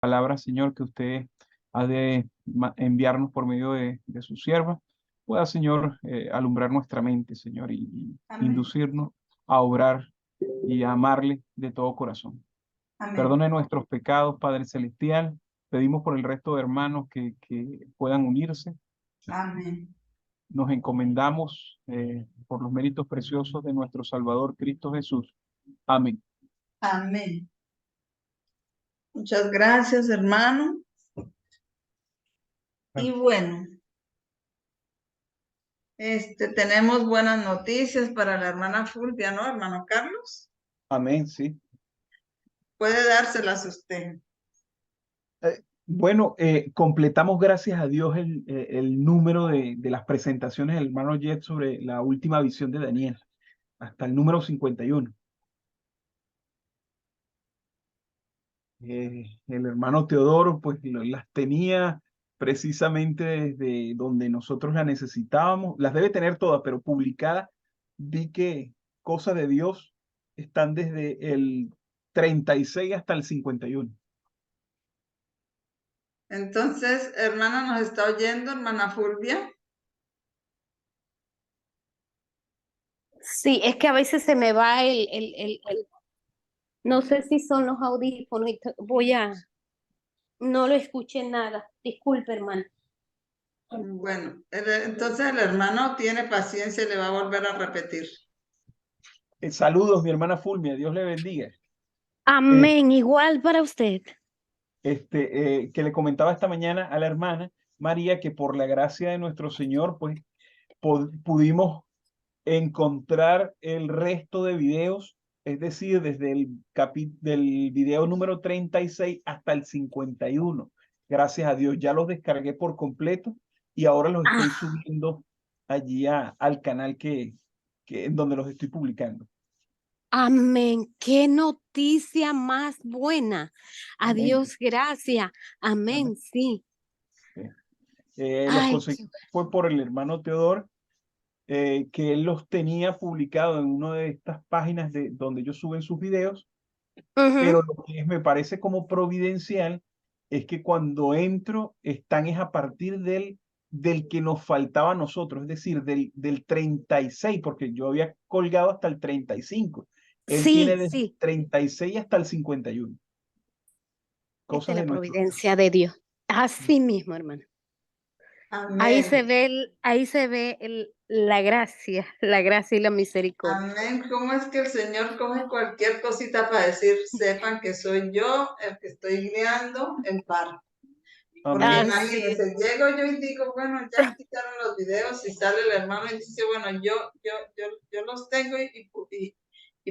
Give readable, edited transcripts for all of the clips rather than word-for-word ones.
palabra, Señor, que usted ha de enviarnos por medio de su sierva, pueda, Señor, alumbrar nuestra mente, Señor, y Amén. inducirnos a obrar y a amarle de todo corazón. Amén. Perdone nuestros pecados, Padre Celestial. Pedimos por el resto de hermanos que puedan unirse. Amén. Nos encomendamos por los méritos preciosos de nuestro Salvador Cristo Jesús. Amén. Amén. Muchas gracias, hermano. Y bueno, tenemos buenas noticias para la hermana Fulvia, ¿no, hermano Carlos? Amén, sí. Puede dárselas usted. Bueno, completamos, gracias a Dios, el número de las presentaciones del hermano Jet sobre la última visión de Daniel, hasta el número 51. El hermano Teodoro, pues las tenía precisamente desde donde nosotros las necesitábamos. Las debe tener todas, pero publicadas, vi que cosas de Dios están desde el 36 hasta el 51. Entonces, hermana, ¿nos está oyendo, hermana Fulvia? Sí, es que a veces se me va no sé si son los audífonos, no lo escuché nada. Disculpe, hermano. Bueno, entonces el hermano tiene paciencia y le va a volver a repetir. Saludos, mi hermana Fulmia, Dios le bendiga. Amén, igual para usted. Que le comentaba esta mañana a la hermana María que por la gracia de nuestro Señor, pues pudimos encontrar el resto de videos, es decir, desde del video número 36 hasta el 51. Gracias a Dios, ya los descargué por completo y ahora los estoy subiendo allí al canal en donde los estoy publicando. Amén, qué noticia más buena. A Amén. Dios gracias. Amén, Amén. sí. Los conseguí fue por el hermano Teodoro, que él los tenía publicado en una de estas páginas donde ellos suben sus videos, pero lo que me parece como providencial es que cuando entro están es a partir del que nos faltaba a nosotros, es decir, del 36, porque yo había colgado hasta el 35. Él tiene Sí, desde el sí. 36 hasta el 51. Esta Cosas es la de nuestro Dios. providencia de Dios. Así mismo, hermano. Amén. Ahí se ve la gracia y la misericordia. Amén. ¿Cómo es que el Señor coge cualquier cosita para decir, sepan que soy yo el que estoy guiando el barco? Porque imagínense, llego yo y digo, bueno, ya quitaron los videos y sale el hermano y dice, bueno, yo los tengo y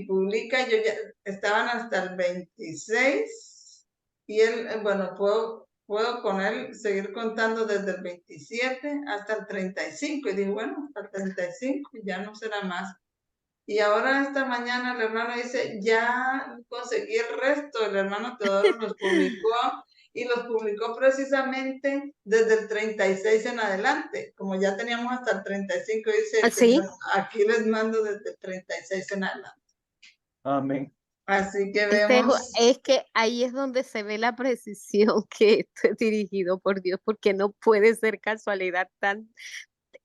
publica, yo ya estaban hasta el 26 y él, bueno, puedo con él seguir contando desde el 27 hasta el 35 y digo, bueno, hasta el 35 ya no será más. Y ahora esta mañana el hermano dice, ya conseguí el resto, el hermano Teodoro los publicó y los publicó precisamente desde el 36 en adelante. Como ya teníamos hasta el 35, dice el Señor, aquí les mando desde el 36 en adelante. Amén. Así que vemos. Es que ahí es donde se ve la precisión que esto es dirigido por Dios, porque no puede ser casualidad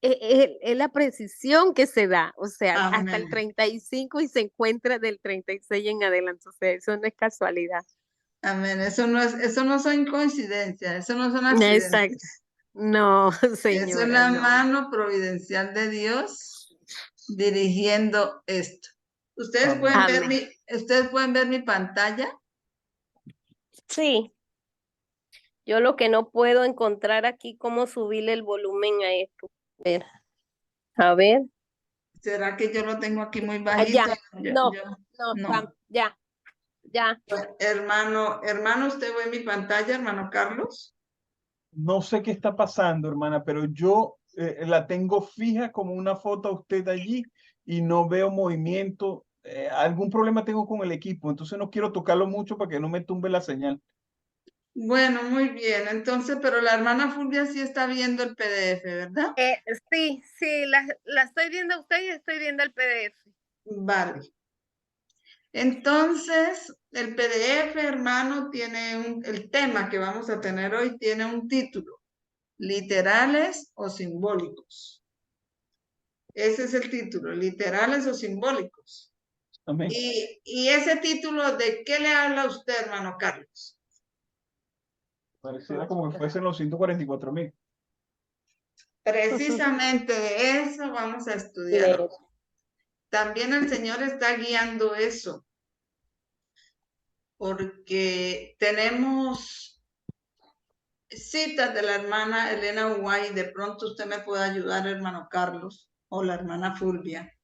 es la precisión que se da, o sea, hasta el 35 y se encuentra del 36 en adelante, o sea, eso no es casualidad. Amén, eso no son coincidencias, eso no son accidentes. Exacto. No, señora. Eso es la mano providencial de Dios dirigiendo esto. ¿Ustedes pueden ver mi pantalla? Sí. Yo lo que no puedo encontrar aquí cómo subirle el volumen a esto. A ver. ¿Será que yo lo tengo aquí muy bajito? Ya. Hermano, ¿usted ve mi pantalla, hermano Carlos? No sé qué está pasando, hermana, pero yo la tengo fija como una foto a usted allí y no veo movimiento. Algún problema tengo con el equipo, entonces no quiero tocarlo mucho para que no me tumbe la señal. Bueno, muy bien. Entonces, pero la hermana Fulvia sí está viendo el PDF, ¿verdad? Sí, la estoy viendo a usted y estoy viendo el PDF. Vale. Entonces, el PDF, hermano, tiene el tema que vamos a tener hoy tiene un título, literales o simbólicos. Ese es el título, literales o simbólicos. Amén. Y ese título, ¿de qué le habla a usted, hermano Carlos? Pareciera como que fuesen los 144,000. Precisamente de eso vamos a estudiar. También el Señor está guiando eso, porque tenemos citas de la hermana Elena White. De pronto usted me puede ayudar, hermano Carlos, o la hermana Fulvia,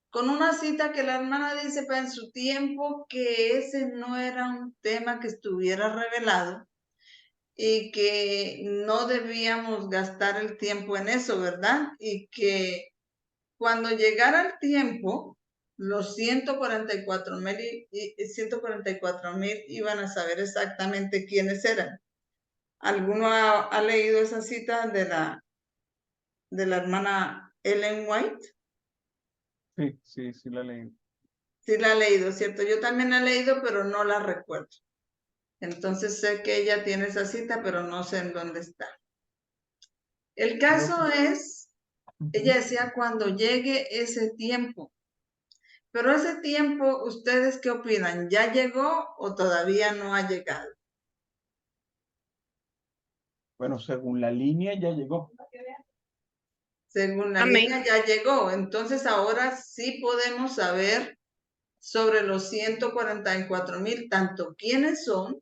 con una cita que la hermana dice pues, en su tiempo que ese no era un tema que estuviera revelado y que no debíamos gastar el tiempo en eso, ¿verdad? Y que cuando llegara el tiempo, los 144,000 iban a saber exactamente quiénes eran. ¿Alguno ha leído esa cita de la hermana Ellen White? Sí, la leí. Sí la he leído, ¿cierto? Yo también la he leído, pero no la recuerdo. Entonces sé que ella tiene esa cita, pero no sé en dónde está. El caso es, ella decía, cuando llegue ese tiempo. Pero ese tiempo, ¿ustedes qué opinan? ¿Ya llegó o todavía no ha llegado? Bueno, según la línea ya llegó. Según la línea ya llegó. Entonces ahora sí podemos saber sobre los 144,000, tanto quiénes son,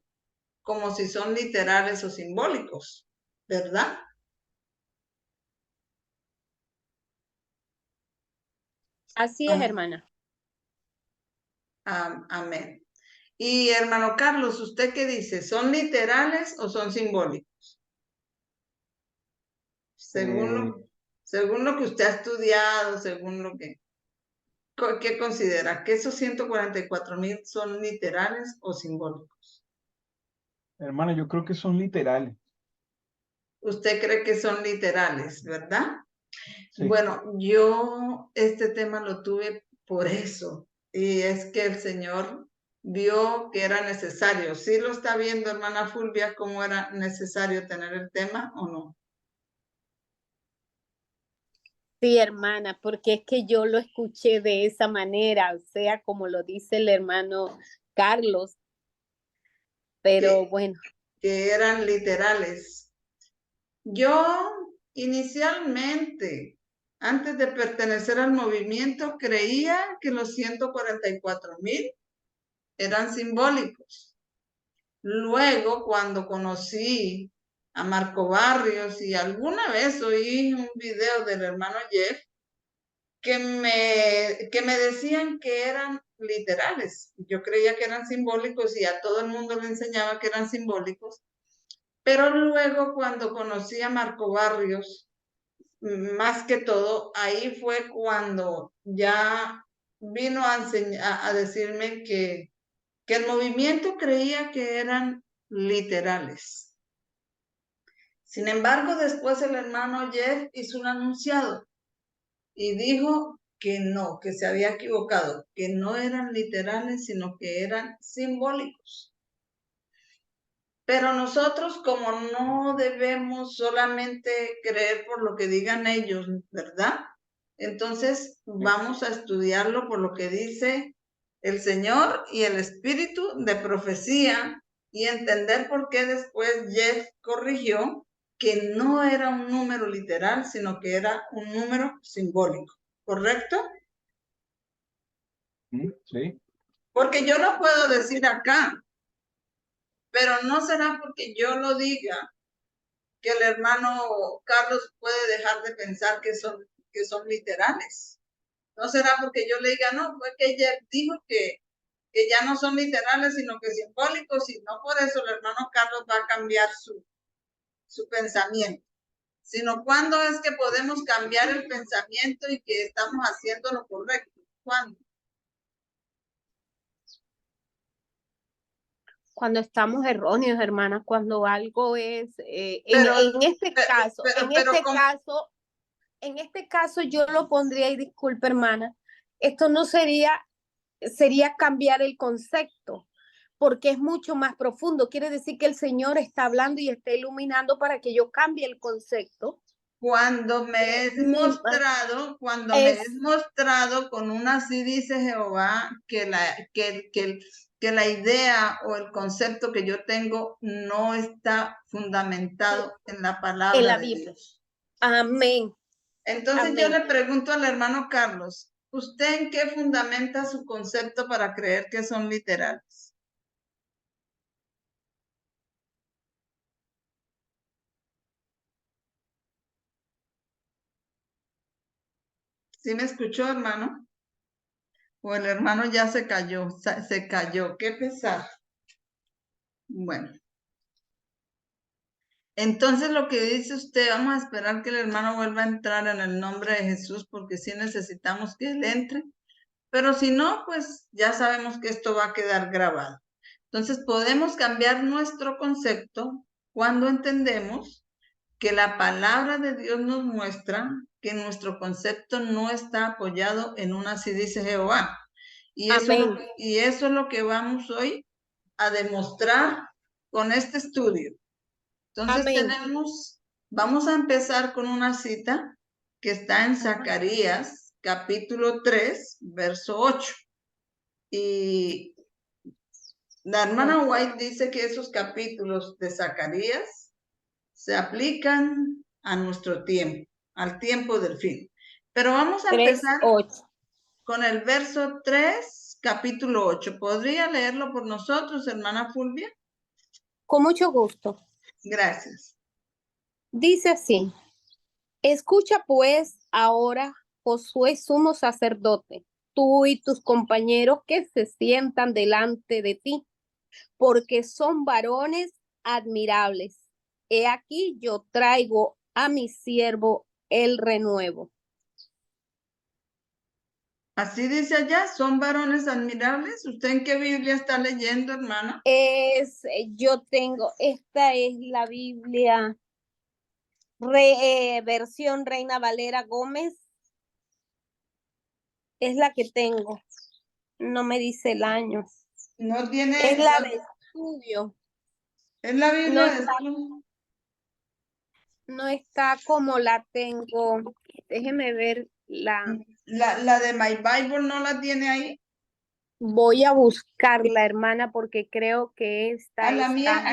como si son literales o simbólicos, ¿verdad? Así es, hermana. Amén. Y hermano Carlos, ¿usted qué dice? ¿Son literales o son simbólicos? Según lo que usted ha estudiado, según lo que... ¿Qué considera? ¿Que esos 144,000 son literales o simbólicos? Hermana, yo creo que son literales. Usted cree que son literales, ¿verdad? Sí. Bueno, yo este tema lo tuve por eso. Y es que el Señor vio que era necesario. ¿Sí lo está viendo, hermana Fulvia, cómo era necesario tener el tema o no? Sí, hermana, porque es que yo lo escuché de esa manera, o sea, como lo dice el hermano Carlos, pero bueno. Que eran literales. Yo inicialmente, antes de pertenecer al movimiento, creía que los 144,000 eran simbólicos. Luego, cuando conocí a Marco Barrios y alguna vez oí un video del hermano Jeff que me decían que eran literales. Yo creía que eran simbólicos y a todo el mundo le enseñaba que eran simbólicos. Pero luego cuando conocí a Marco Barrios, más que todo, ahí fue cuando ya vino a decirme que el movimiento creía que eran literales. Sin embargo, después el hermano Jeff hizo un anunciado y dijo que no, que se había equivocado, que no eran literales, sino que eran simbólicos. Pero nosotros, como no debemos solamente creer por lo que digan ellos, ¿verdad? Entonces vamos a estudiarlo por lo que dice el Señor y el espíritu de profecía y entender por qué después Jeff corrigió que no era un número literal, sino que era un número simbólico. ¿Correcto? Sí. Porque yo no puedo decir acá, pero no será porque yo lo diga que el hermano Carlos puede dejar de pensar que son literales. No será porque yo le diga, no, fue que ella dijo que ya no son literales, sino que simbólicos, y no por eso el hermano Carlos va a cambiar su pensamiento, sino cuándo es que podemos cambiar el pensamiento y que estamos haciendo lo correcto. ¿Cuándo? Cuando estamos erróneos, hermana, cuando algo es, en este caso yo lo pondría, y disculpe, hermana, esto no sería cambiar el concepto, porque es mucho más profundo. Quiere decir que el Señor está hablando y está iluminando para que yo cambie el concepto. Cuando me es mostrado, con una así dice Jehová, que la idea o el concepto que yo tengo no está fundamentado en la palabra de Dios. Amén. Entonces yo le pregunto al hermano Carlos, ¿usted en qué fundamenta su concepto para creer que son literales? ¿Sí me escuchó, hermano? O el hermano ya se cayó, qué pesar. Bueno. Entonces lo que dice usted, vamos a esperar que el hermano vuelva a entrar en el nombre de Jesús, porque sí necesitamos que él entre. Pero si no, pues ya sabemos que esto va a quedar grabado. Entonces podemos cambiar nuestro concepto cuando entendemos que la palabra de Dios nos muestra que nuestro concepto no está apoyado en una así dice Jehová. Y eso es lo que vamos hoy a demostrar con este estudio. Entonces vamos a empezar con una cita que está en Zacarías, capítulo 3, verso 8. Y la hermana White dice que esos capítulos de Zacarías se aplican a nuestro tiempo, al tiempo del fin. Pero vamos a empezar con el verso 3, capítulo 8. ¿Podría leerlo por nosotros, hermana Fulvia? Con mucho gusto. Gracias. Dice así: escucha pues ahora, Josué sumo sacerdote, tú y tus compañeros que se sientan delante de ti, porque son varones admirables. He aquí yo traigo a mi siervo el renuevo. Así dice allá, son varones admirables. ¿Usted en qué Biblia está leyendo, hermana? Yo tengo, esta es la Biblia, versión Reina Valera Gómez. Es la que tengo. No me dice el año. No tiene. Es la de estudio. Es la Biblia de estudio. No está como la tengo. Déjeme ver la de My Bible, ¿no la tiene ahí? Voy a buscarla, hermana, porque creo que esta la mía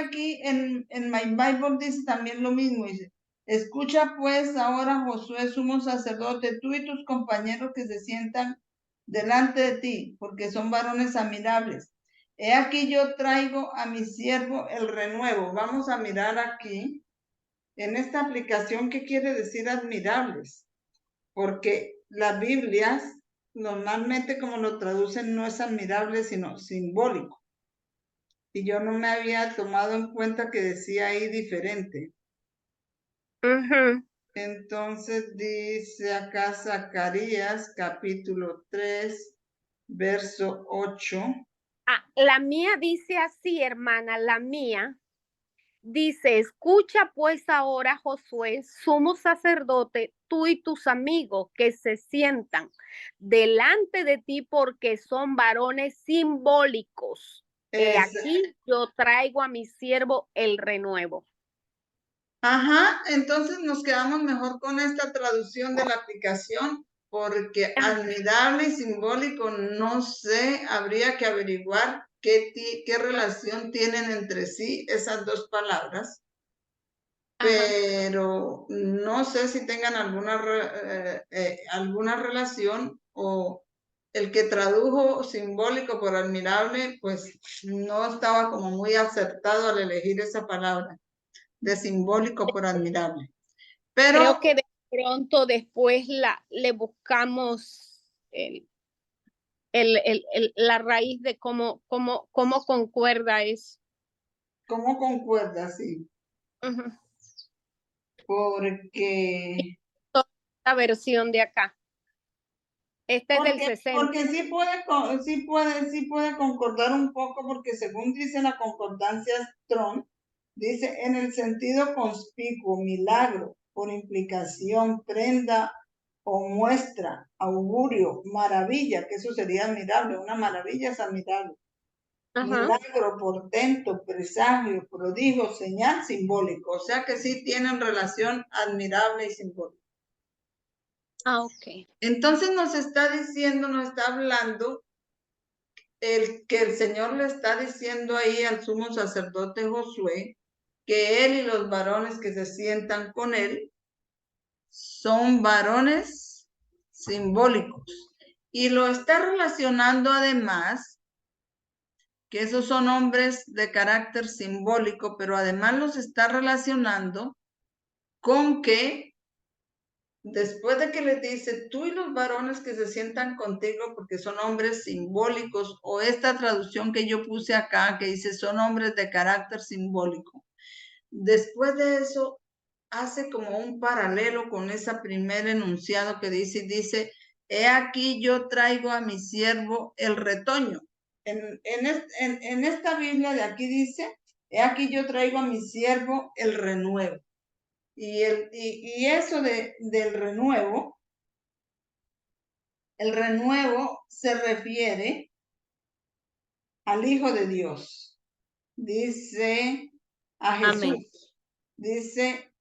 aquí en My Bible dice también lo mismo. Dice, escucha pues ahora, Josué, sumo sacerdote, tú y tus compañeros que se sientan delante de ti, porque son varones admirables. He aquí yo traigo a mi siervo el renuevo. Vamos a mirar aquí, en esta aplicación, ¿qué quiere decir admirables? Porque las Biblias, normalmente como lo traducen, no es admirable, sino simbólico. Y yo no me había tomado en cuenta que decía ahí diferente. Entonces dice acá Zacarías, capítulo 3, verso 8. La mía dice así, hermana, la mía dice: escucha pues ahora, Josué, sumo sacerdote, tú y tus amigos que se sientan delante de ti, porque son varones simbólicos. Aquí yo traigo a mi siervo el renuevo. Ajá, entonces nos quedamos mejor con esta traducción de la aplicación, porque admirable y simbólico, no sé, habría que averiguar qué relación tienen entre sí esas dos palabras. Pero no sé si tengan alguna relación, o el que tradujo simbólico por admirable, pues no estaba como muy acertado al elegir esa palabra de simbólico por admirable. Pero creo que de pronto después le buscamos la raíz de cómo concuerda eso. ¿Cómo concuerda? Sí. Porque la versión de acá. Esta es del 60. Porque sí puede concordar un poco, porque según dice la concordancia Strong, dice en el sentido conspicuo, milagro, por implicación, prenda o muestra, augurio, maravilla, que eso sería admirable, una maravilla es admirable. milagro, portento, presagio, prodigio, señal, simbólico. O sea que sí tienen relación admirable y simbólica. Ok. Entonces nos está diciendo, nos está hablando que el Señor le está diciendo ahí al sumo sacerdote Josué que él y los varones que se sientan con él son varones simbólicos. Y lo está relacionando además que esos son hombres de carácter simbólico, pero además los está relacionando con que después de que les dice, tú y los varones que se sientan contigo, porque son hombres simbólicos, o esta traducción que yo puse acá, que dice, son hombres de carácter simbólico. Después de eso, hace como un paralelo con ese primer enunciado que dice, he aquí yo traigo a mi siervo el retoño. En esta Biblia de aquí dice, he aquí yo traigo a mi siervo el renuevo. Y eso del renuevo, el renuevo se refiere al Hijo de Dios. Dice a Jesús. Amén. Dice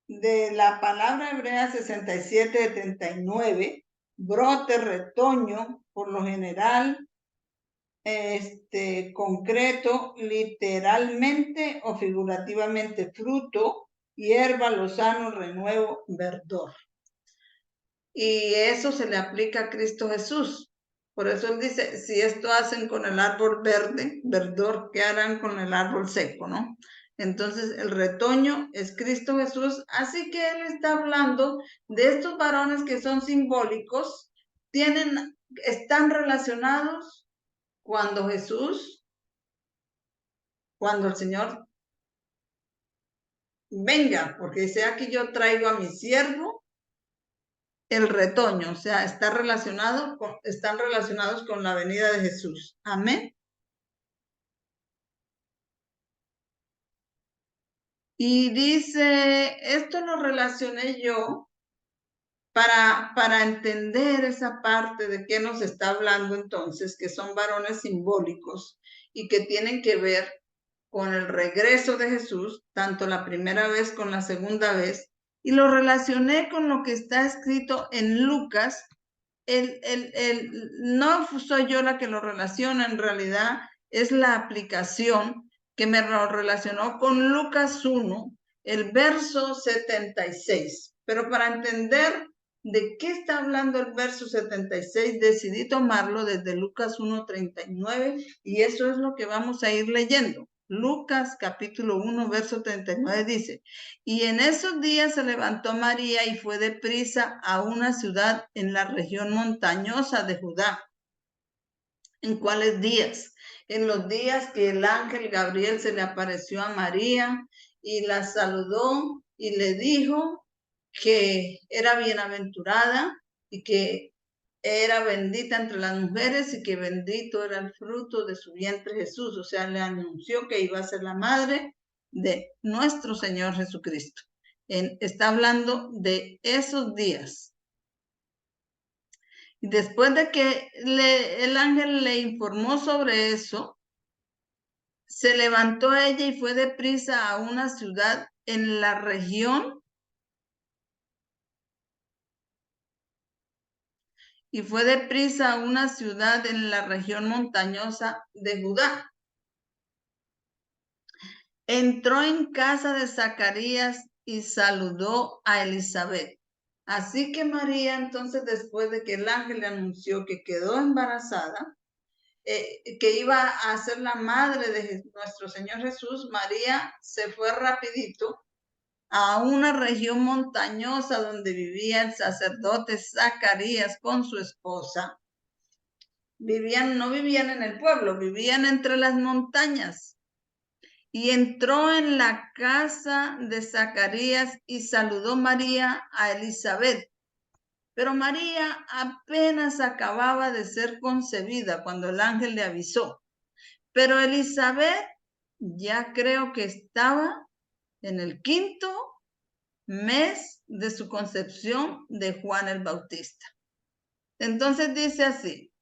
de la palabra hebrea 67-39, brote, retoño, por lo general, concreto, literalmente o figurativamente, fruto, hierba, lozano, renuevo, verdor. Y eso se le aplica a Cristo Jesús. Por eso él dice, si esto hacen con el árbol verde, verdor, ¿qué harán con el árbol seco, no? Entonces el retoño es Cristo Jesús. Así que él está hablando de estos varones que son simbólicos, están relacionados cuando el Señor venga, porque dice aquí yo traigo a mi siervo el retoño, o sea, están relacionados con la venida de Jesús. Amén. Y dice, esto lo relacioné yo para entender esa parte de qué nos está hablando entonces, que son varones simbólicos y que tienen que ver con el regreso de Jesús, tanto la primera vez como la segunda vez, y lo relacioné con lo que está escrito en Lucas. No soy yo la que lo relaciona, en realidad es la aplicación que me lo relacionó con Lucas 1, el verso 76. Pero para entender de qué está hablando el verso 76, decidí tomarlo desde Lucas 1:39 y eso es lo que vamos a ir leyendo. Lucas capítulo 1, verso 39 dice, y en esos días se levantó María y fue deprisa a una ciudad en la región montañosa de Judá. ¿En cuáles días? En los días que el ángel Gabriel se le apareció a María y la saludó y le dijo que era bienaventurada y que era bendita entre las mujeres y que bendito era el fruto de su vientre Jesús. O sea, le anunció que iba a ser la madre de nuestro Señor Jesucristo. Está hablando de esos días. Y después de que el ángel le informó sobre eso, se levantó ella y fue deprisa a una ciudad en la región montañosa de Judá. Entró en casa de Zacarías y saludó a Elizabeth. Así que María, entonces, después de que el ángel le anunció que quedó embarazada, que iba a ser la madre de nuestro Señor Jesús, María se fue rapidito a una región montañosa donde vivía el sacerdote Zacarías con su esposa. No vivían en el pueblo, vivían entre las montañas. Y entró en la casa de Zacarías y saludó María a Elizabeth. Pero María apenas acababa de ser concebida cuando el ángel le avisó. Pero Elizabeth ya creo que estaba en el 5º mes de su concepción de Juan el Bautista. Entonces dice así,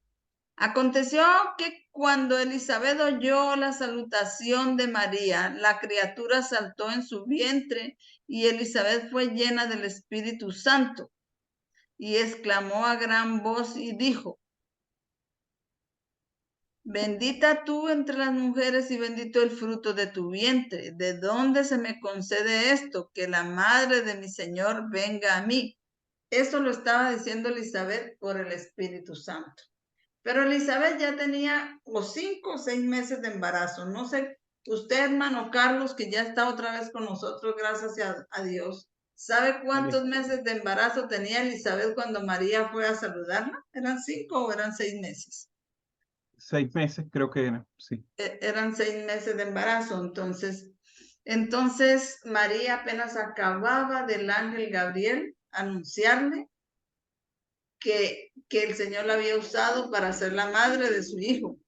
Aconteció que cuando Elizabeth oyó la salutación de María, la criatura saltó en su vientre y Elizabeth fue llena del Espíritu Santo y exclamó a gran voz y dijo: bendita tú entre las mujeres y bendito el fruto de tu vientre. ¿De dónde se me concede esto? Que la madre de mi Señor venga a mí. Eso lo estaba diciendo Elizabeth por el Espíritu Santo. Pero Elizabeth ya tenía 5 o 6 meses de embarazo. No sé, usted, hermano Carlos, que ya está otra vez con nosotros, gracias a Dios, ¿sabe cuántos meses de embarazo tenía Elizabeth cuando María fue a saludarla? ¿Eran 5 o eran 6 meses? 6 meses creo que era, sí. Eran 6 meses de embarazo. Entonces María apenas acababa del ángel Gabriel anunciarle que el Señor la había usado para ser la madre de su hijo.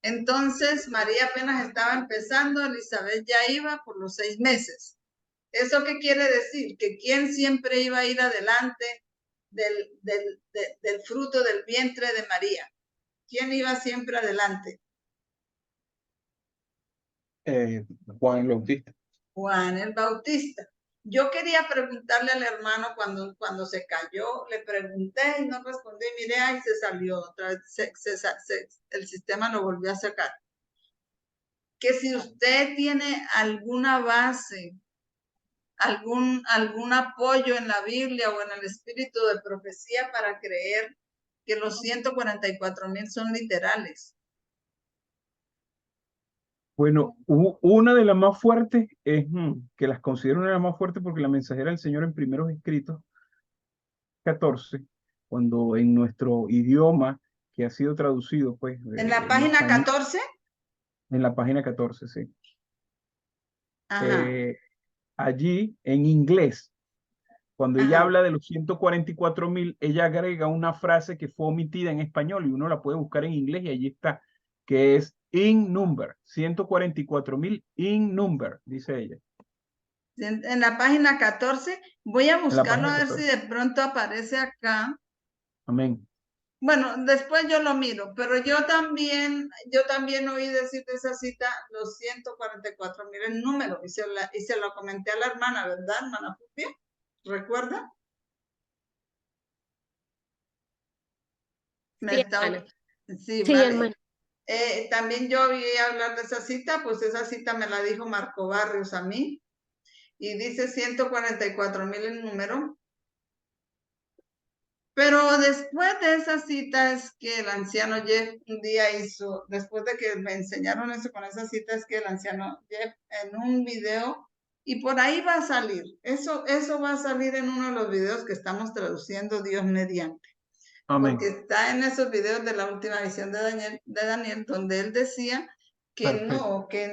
Entonces María apenas estaba empezando, Elizabeth ya iba por los 6 meses. ¿Eso qué quiere decir? Que quién siempre iba a ir adelante del fruto del vientre de María. ¿Quién iba siempre adelante? Juan el Bautista. Juan el Bautista. Yo quería preguntarle al hermano cuando se cayó, le pregunté y no respondí, mire, ahí se salió otra vez, el sistema lo volvió a sacar. Que si usted tiene alguna base, algún apoyo en la Biblia o en el espíritu de profecía para creer que los 144,000 son literales. Bueno, una de las más fuertes es que las considero una de las más fuertes porque la mensajera del Señor en Primeros Escritos 14, cuando en nuestro idioma que ha sido traducido, pues. ¿En la página 14? En la página 14, sí. Ajá. Allí, en inglés, cuando ella habla de los 144,000, ella agrega una frase que fue omitida en español y uno la puede buscar en inglés y allí está, que es in number, 144,000 in number, dice ella. En la página 14, voy a buscarlo a ver 14. si de pronto aparece acá. Amén. Bueno, después yo lo miro, pero yo también oí decir de esa cita los 144,000 el número y se lo comenté a la hermana, ¿verdad, hermana Pupia? ¿Recuerda? Sí, hermano. También yo oí hablar de esa cita, pues esa cita me la dijo Marco Barrios a mí y dice 144,000 el número. Pero después de esa cita es que el anciano Jeff un día hizo, después de que me enseñaron eso con esa cita, es que el anciano Jeff en un video, y por ahí va a salir, eso va a salir en uno de los videos que estamos traduciendo, Dios mediante. Amén. Porque está en esos videos de la última visión de Daniel, donde él decía que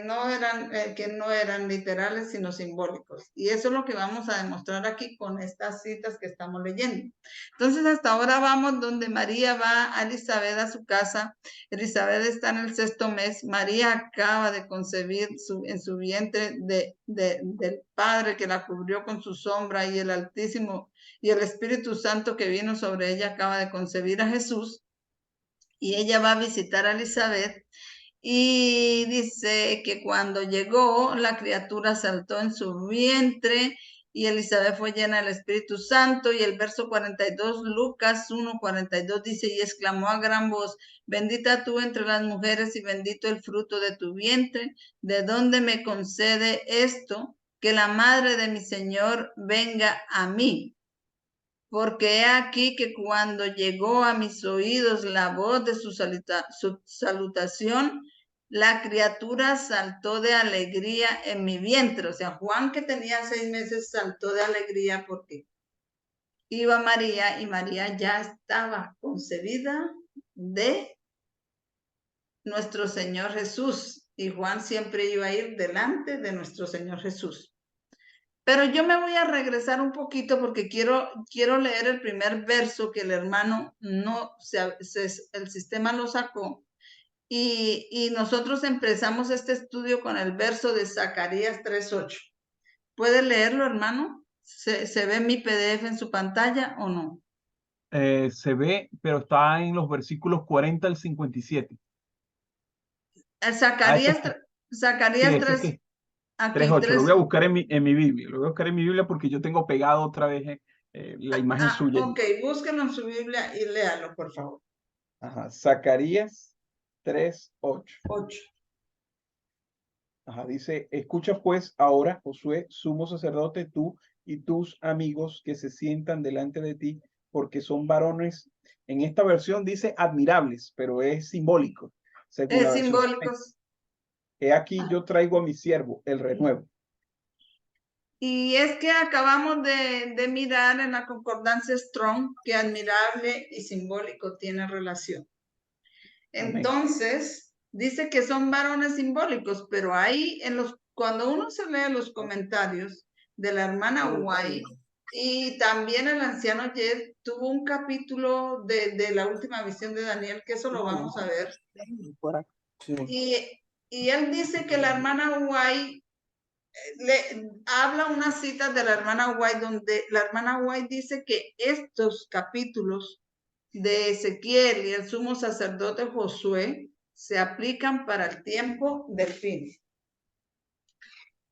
no eran literales, sino simbólicos. Y eso es lo que vamos a demostrar aquí con estas citas que estamos leyendo. Entonces, hasta ahora vamos donde María va a Elizabeth a su casa. Elizabeth está en el 6º mes. María acaba de concebir en su vientre del Padre que la cubrió con su sombra, y el Altísimo y el Espíritu Santo que vino sobre ella acaba de concebir a Jesús. Y ella va a visitar a Elizabeth. Y dice que cuando llegó, la criatura saltó en su vientre y Elizabeth fue llena del Espíritu Santo. Y el verso 42, Lucas 1:42 dice, y exclamó a gran voz, bendita tú entre las mujeres y bendito el fruto de tu vientre. ¿De dónde me concede esto? Que la madre de mi Señor venga a mí. Porque he aquí que cuando llegó a mis oídos la voz de su salutación, la criatura saltó de alegría en mi vientre. O sea, Juan, que tenía 6 meses, saltó de alegría porque iba María y María ya estaba concebida de nuestro Señor Jesús. Y Juan siempre iba a ir delante de nuestro Señor Jesús. Pero yo me voy a regresar un poquito porque quiero leer el primer verso que el hermano el sistema lo sacó. Y nosotros empezamos este estudio con el verso de Zacarías 3:8. ¿Puede leerlo, hermano? ¿Se ve mi PDF en su pantalla o no? Se ve, pero está en los versículos 40 al 57. Ese Zacarías, es, sí, Zacarías ese es 3, que aquí 3:8. Lo voy 3. a buscar en mi Biblia. Lo voy a buscar en mi Biblia porque yo tengo pegado otra vez la imagen suya Ok, allí. búsquenlo en su Biblia y léalo, por favor. Ajá, Zacarías 3:8. 8. Ajá, dice, escucha pues ahora, Josué, sumo sacerdote, tú y tus amigos que se sientan delante de ti, porque son varones. En esta versión dice admirables, pero es simbólico, según la Es versión. simbólicos. He aquí yo traigo a mi siervo, el renuevo. Y es que acabamos de mirar en la concordancia Strong que admirable y simbólico tiene relación. Amén. Entonces, dice que son varones simbólicos, pero ahí cuando uno se lee los comentarios de la hermana White y también el anciano Jed tuvo un capítulo de la última visión de Daniel, que eso lo vamos a ver. Y él dice que la hermana White le habla unas citas de la hermana White donde la hermana White dice que estos capítulos de Ezequiel y el sumo sacerdote Josué se aplican para el tiempo del fin.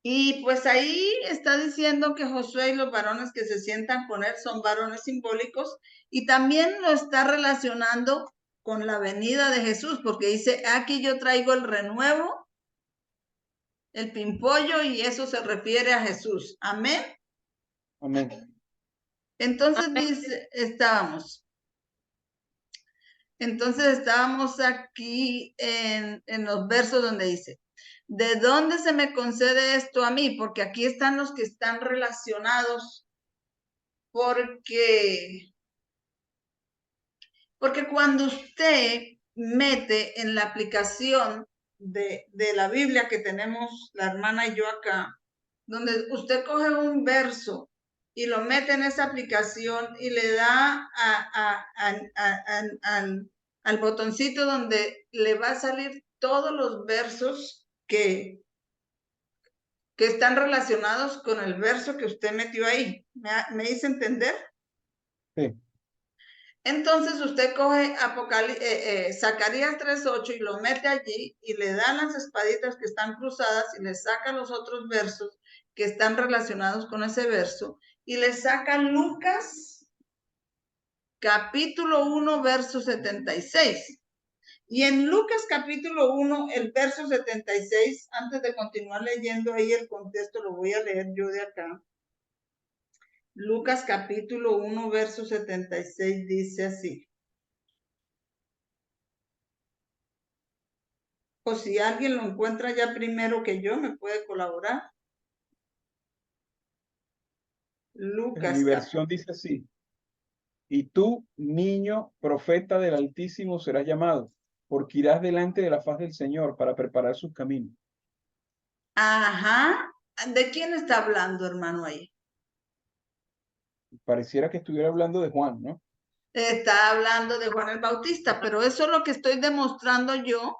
Y pues ahí está diciendo que Josué y los varones que se sientan con él son varones simbólicos y también lo está relacionando con la venida de Jesús, porque dice, aquí yo traigo el renuevo, el pimpollo, y eso se refiere a Jesús. Amén. Amén. Entonces dice, estábamos aquí en los versos donde dice, ¿de dónde se me concede esto a mí? Porque aquí están los que están relacionados, porque cuando usted mete en la aplicación de la Biblia que tenemos la hermana y yo acá, donde usted coge un verso y lo mete en esa aplicación y le da al botoncito donde le va a salir todos los versos que están relacionados con el verso que usted metió ahí. ¿Me hice entender? Sí. Entonces usted coge Zacarías 3:8 y lo mete allí y le dan las espaditas que están cruzadas y le saca los otros versos que están relacionados con ese verso y le saca Lucas capítulo 1 verso 76. Y en Lucas capítulo 1, el verso 76, antes de continuar leyendo ahí el contexto, lo voy a leer yo de acá. Lucas capítulo 1 verso 76 dice así. O si alguien lo encuentra ya primero que yo, me puede colaborar. En mi Lucas. versión dice así. Y tú, niño, profeta del Altísimo, serás llamado, porque irás delante de la faz del Señor para preparar sus caminos. Ajá. ¿De quién está hablando, hermano, ahí? Pareciera que estuviera hablando de Juan, ¿no? Está hablando de Juan el Bautista, pero eso es lo que estoy demostrando yo.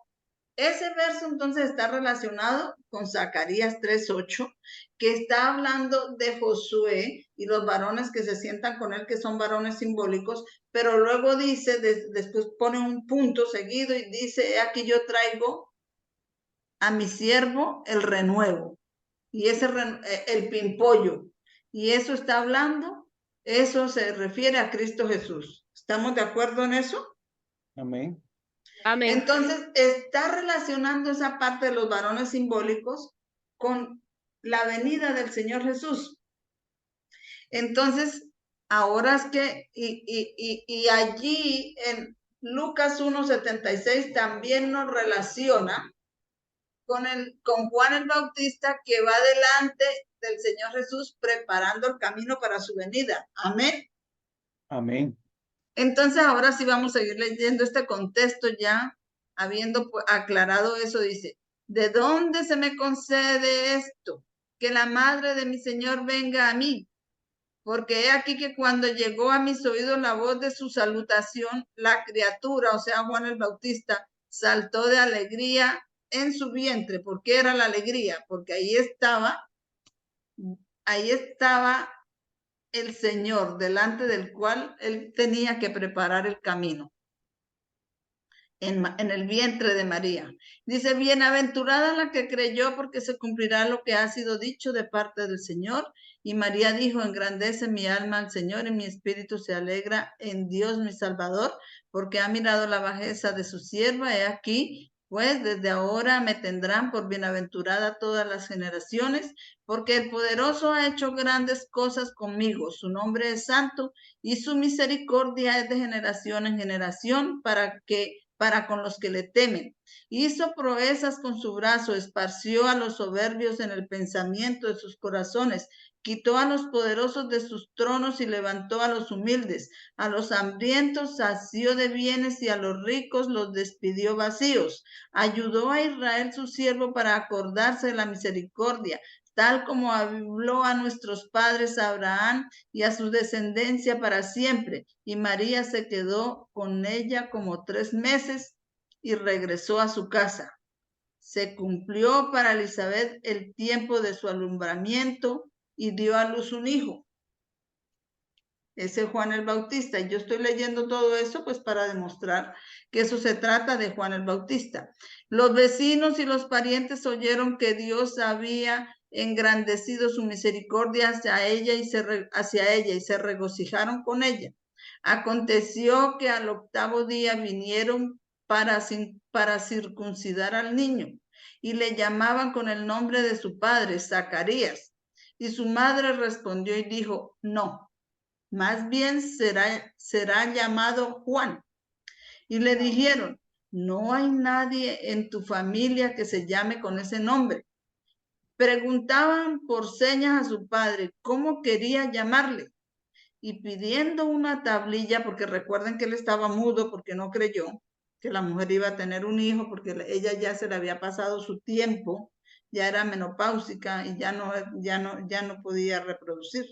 Ese verso entonces está relacionado con Zacarías 3:8, que está hablando de Josué y los varones que se sientan con él, que son varones simbólicos, pero luego dice, después pone un punto seguido y dice, aquí yo traigo a mi siervo el renuevo, y ese el pimpollo, y eso está hablando, eso se refiere a Cristo Jesús. ¿Estamos de acuerdo en eso? Amén. Amén. Entonces, está relacionando esa parte de los varones simbólicos con la venida del Señor Jesús. Entonces, ahora es que, y allí en Lucas 1:76 también nos relaciona con Juan el Bautista, que va delante del Señor Jesús preparando el camino para su venida. Amén. Amén. Entonces, ahora sí vamos a seguir leyendo este contexto ya, habiendo aclarado eso, dice, ¿de dónde se me concede esto? Que la madre de mi Señor venga a mí. Porque he aquí que cuando llegó a mis oídos la voz de su salutación, la criatura, o sea, Juan el Bautista, saltó de alegría en su vientre. ¿Por qué era la alegría? Porque ahí estaba el Señor, delante del cual él tenía que preparar el camino. En el vientre de María. Dice, bienaventurada la que creyó, porque se cumplirá lo que ha sido dicho de parte del Señor. Y María dijo, engrandece mi alma al Señor y mi espíritu se alegra en Dios mi Salvador, porque ha mirado la bajeza de su sierva. He aquí, pues desde ahora me tendrán por bienaventurada todas las generaciones, porque el poderoso ha hecho grandes cosas conmigo. Su nombre es santo y su misericordia es de generación en generación para con los que le temen. Hizo proezas con su brazo, esparció a los soberbios en el pensamiento de sus corazones, quitó a los poderosos de sus tronos y levantó a los humildes. A los hambrientos sació de bienes y a los ricos los despidió vacíos. Ayudó a Israel su siervo para acordarse de la misericordia, tal como habló a nuestros padres Abraham y a su descendencia para siempre. Y María se quedó con ella como 3 meses y regresó a su casa. Se cumplió para Elizabeth el tiempo de su alumbramiento y dio a luz un hijo. Ese es Juan el Bautista. Y yo estoy leyendo todo eso pues para demostrar que eso se trata de Juan el Bautista. Los vecinos y los parientes oyeron que Dios había engrandecido su misericordia hacia ella y se regocijaron con ella. Aconteció que al 8º día vinieron para circuncidar al niño y le llamaban con el nombre de su padre, Zacarías. Y su madre respondió y dijo, no, más bien será llamado Juan. Y le dijeron, no hay nadie en tu familia que se llame con ese nombre. Preguntaban por señas a su padre cómo quería llamarle. Y pidiendo una tablilla, porque recuerden que él estaba mudo porque no creyó que la mujer iba a tener un hijo, porque ella ya se le había pasado su tiempo, ya era menopáusica y ya no podía reproducir.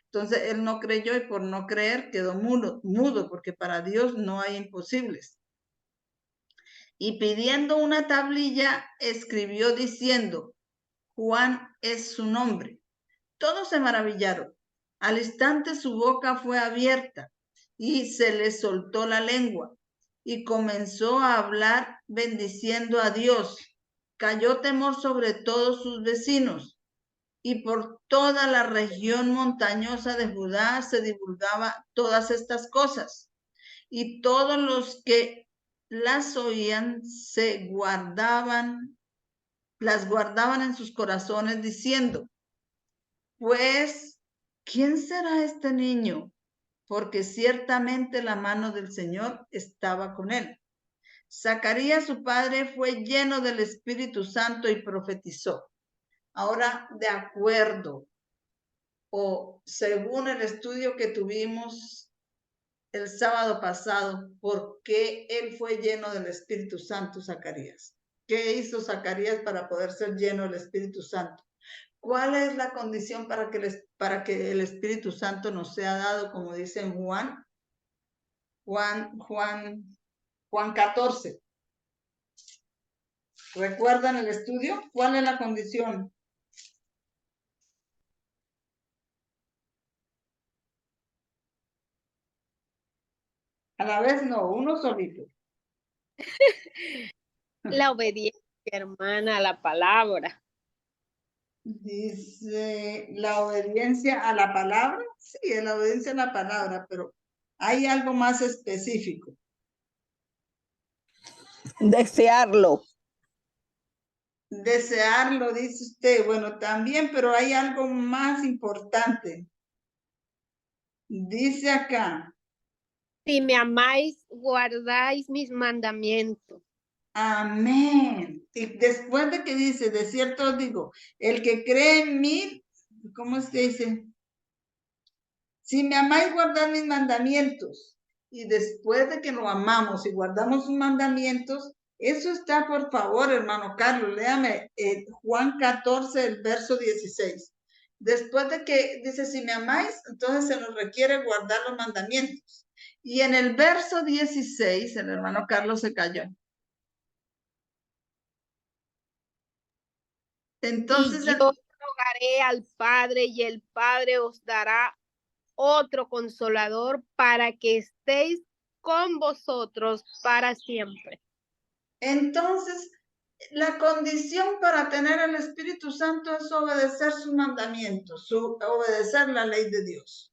Entonces él no creyó y por no creer quedó mudo, porque para Dios no hay imposibles. Y pidiendo una tablilla, escribió diciendo, Juan es su nombre. Todos se maravillaron. Al instante su boca fue abierta y se le soltó la lengua y comenzó a hablar bendiciendo a Dios. Cayó temor sobre todos sus vecinos y por toda la región montañosa de Judá se divulgaba todas estas cosas. Y todos los que las oían las guardaban en sus corazones diciendo, pues, ¿quién será este niño? Porque ciertamente la mano del Señor estaba con él. Zacarías, su padre, fue lleno del Espíritu Santo y profetizó. Ahora, de acuerdo o según el estudio que tuvimos el sábado pasado, ¿por qué él fue lleno del Espíritu Santo, Zacarías? ¿Qué hizo Zacarías para poder ser lleno del Espíritu Santo? ¿Cuál es la condición para que el Espíritu Santo nos sea dado, como dice en Juan 14? ¿Recuerdan el estudio? ¿Cuál es la condición? A la vez no, uno solito. La obediencia, hermana, a la palabra. Dice, la obediencia a la palabra. Sí, la obediencia a la palabra, pero hay algo más específico. Desearlo. Desearlo, dice usted. Bueno, también, pero hay algo más importante. Dice acá. Si me amáis, guardáis mis mandamientos. Amén. Y después de que dice, de cierto os digo, el que cree en mí, ¿cómo se dice? Si me amáis, guardad mis mandamientos. Y después de que lo amamos y guardamos sus mandamientos, eso está, por favor, hermano Carlos, léame Juan 14, el verso 16. Después de que dice, si me amáis, entonces se nos requiere guardar los mandamientos. Y en el verso 16, el hermano Carlos se cayó. Entonces, y yo rogaré al Padre y el Padre os dará otro consolador para que estéis con vosotros para siempre. Entonces, la condición para tener el Espíritu Santo es obedecer sus mandamientos, obedecer la ley de Dios.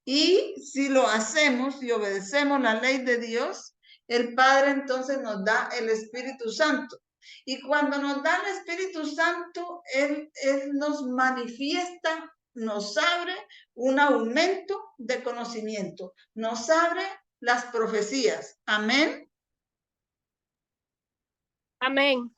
Y si lo hacemos y obedecemos la ley de Dios, el Padre entonces nos da el Espíritu Santo. Y cuando nos da el Espíritu Santo, Él nos manifiesta, nos abre un aumento de conocimiento, nos abre las profecías. Amén. Amén.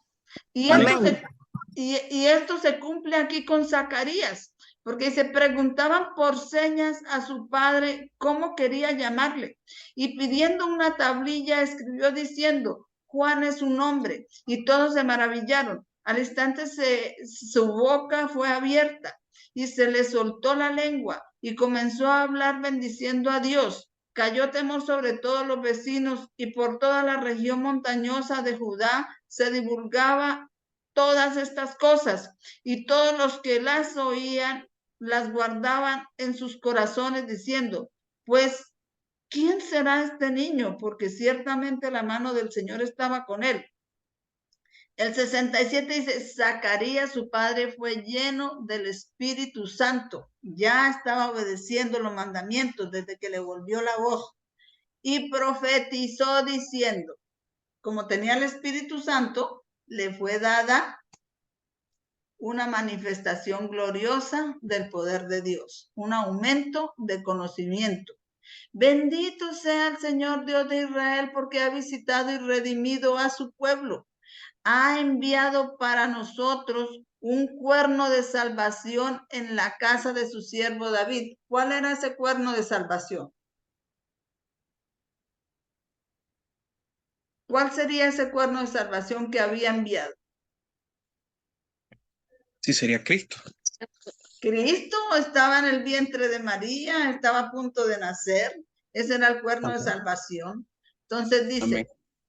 Y esto se cumple aquí con Zacarías, porque se preguntaban por señas a su padre cómo quería llamarle. Y pidiendo una tablilla escribió diciendo, Juan es su nombre. Y todos se maravillaron. Al instante su boca fue abierta y se le soltó la lengua y comenzó a hablar bendiciendo a Dios. Cayó temor sobre todos los vecinos y por toda la región montañosa de Judá se divulgaba todas estas cosas y todos los que las oían las guardaban en sus corazones diciendo, pues, ¿quién será este niño? Porque ciertamente la mano del Señor estaba con él. El 67 dice, Zacarías, su padre, fue lleno del Espíritu Santo. Ya estaba obedeciendo los mandamientos desde que le volvió la voz. Y profetizó diciendo, como tenía el Espíritu Santo, le fue dada una manifestación gloriosa del poder de Dios, un aumento de conocimiento. Bendito sea el Señor Dios de Israel porque ha visitado y redimido a su pueblo. Ha enviado para nosotros un cuerno de salvación en la casa de su siervo David. ¿Cuál era ese cuerno de salvación? ¿Cuál sería ese cuerno de salvación que había enviado? Sí, sería Cristo. Cristo estaba en el vientre de María, estaba a punto de nacer. Ese era el cuerno de salvación.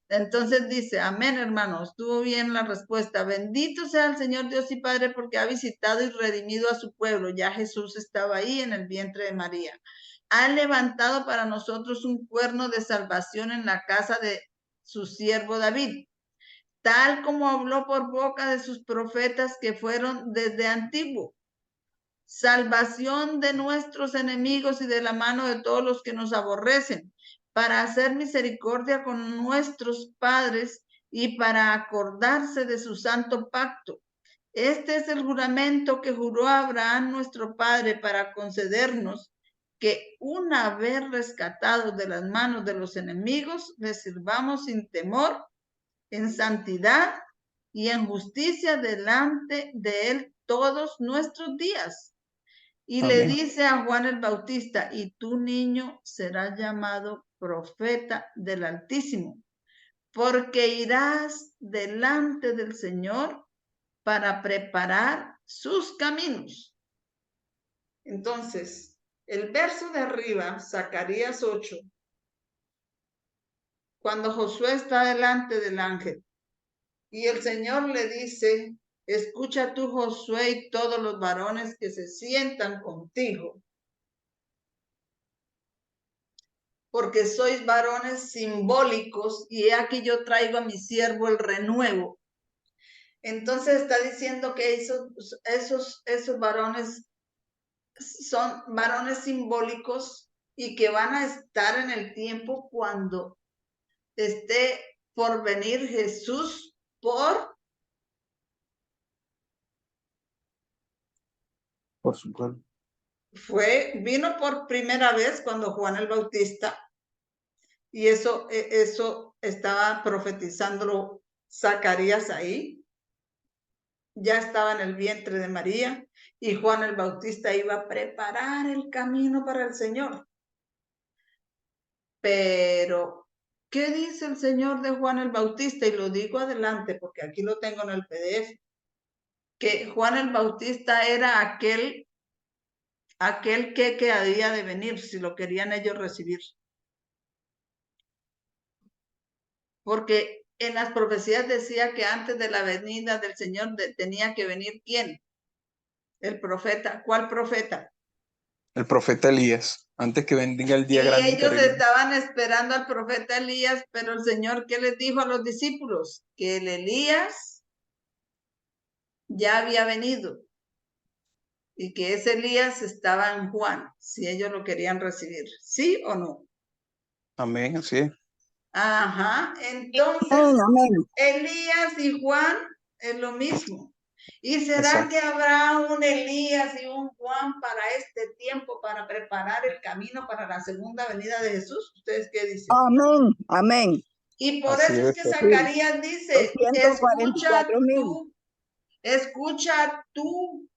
Entonces dice, amén, hermanos, estuvo bien la respuesta. Bendito sea el Señor Dios y Padre porque ha visitado y redimido a su pueblo. Ya Jesús estaba ahí en el vientre de María. Ha levantado para nosotros un cuerno de salvación en la casa de su siervo David, tal como habló por boca de sus profetas que fueron desde antiguo. Salvación de nuestros enemigos y de la mano de todos los que nos aborrecen, para hacer misericordia con nuestros padres y para acordarse de su santo pacto. Este es el juramento que juró Abraham nuestro padre para concedernos que una vez rescatados de las manos de los enemigos, le sirvamos sin temor, en santidad y en justicia delante de él todos nuestros días. Y amén. Le dice a Juan el Bautista, y tu niño será llamado profeta del Altísimo, porque irás delante del Señor para preparar sus caminos. Entonces, el verso de arriba, Zacarías 8, cuando Josué está delante del ángel, y el Señor le dice, escucha tú, Josué, y todos los varones que se sientan contigo, porque sois varones simbólicos, y aquí yo traigo a mi siervo el renuevo. Entonces está diciendo que esos varones son varones simbólicos y que van a estar en el tiempo cuando esté por venir Jesús por su pueblo. Vino por primera vez cuando Juan el Bautista, y eso estaba profetizándolo Zacarías ahí. Ya estaba en el vientre de María y Juan el Bautista iba a preparar el camino para el Señor. Pero, ¿qué dice el Señor de Juan el Bautista? Y lo digo adelante porque aquí lo tengo en el PDF. Que Juan el Bautista era aquel que había de venir, si lo querían ellos recibir. Porque en las profecías decía que antes de la venida del Señor tenía que venir ¿quién? El profeta. ¿Cuál profeta? El profeta Elías, antes que venga el día Y grande y ellos terrible. estaban esperando al profeta Elías, pero el Señor, ¿qué les dijo a los discípulos? Que el Elías ya había venido y que ese Elías estaba en Juan, si ellos lo querían recibir. ¿Sí o no? Amén, así es. Ajá, entonces Amén. Elías y Juan es lo mismo. ¿Y será Exacto. que habrá un Elías y un Juan para este tiempo, para preparar el camino para la segunda venida de Jesús? ¿Ustedes qué dicen? Amén. Amén. Y por Así eso es debe que ser. Zacarías dice, 244,000. escucha tú,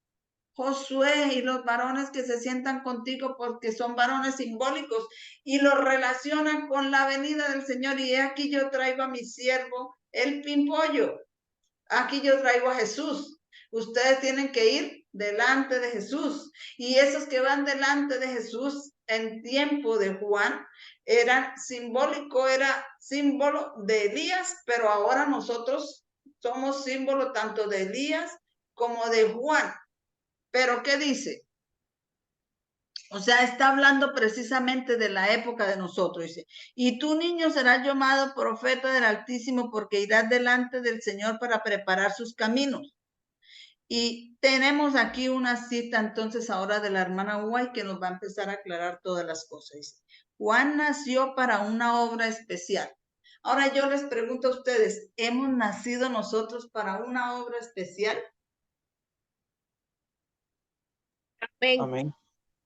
Josué, y los varones que se sientan contigo, porque son varones simbólicos, y los relacionan con la venida del Señor. Y aquí yo traigo a mi siervo, el pimpollo. Aquí yo traigo a Jesús. Ustedes tienen que ir delante de Jesús. Y esos que van delante de Jesús en tiempo de Juan, era símbolo de Elías, pero ahora nosotros somos símbolo tanto de Elías como de Juan. Pero ¿qué dice? O sea, está hablando precisamente de la época de nosotros. Dice, y tú, niño, serás llamado profeta del Altísimo, porque irás delante del Señor para preparar sus caminos. Y tenemos aquí una cita entonces ahora de la hermana White que nos va a empezar a aclarar todas las cosas. Dice, Juan nació para una obra especial. Ahora yo les pregunto a ustedes, ¿hemos nacido nosotros para una obra especial? Amén. Amén.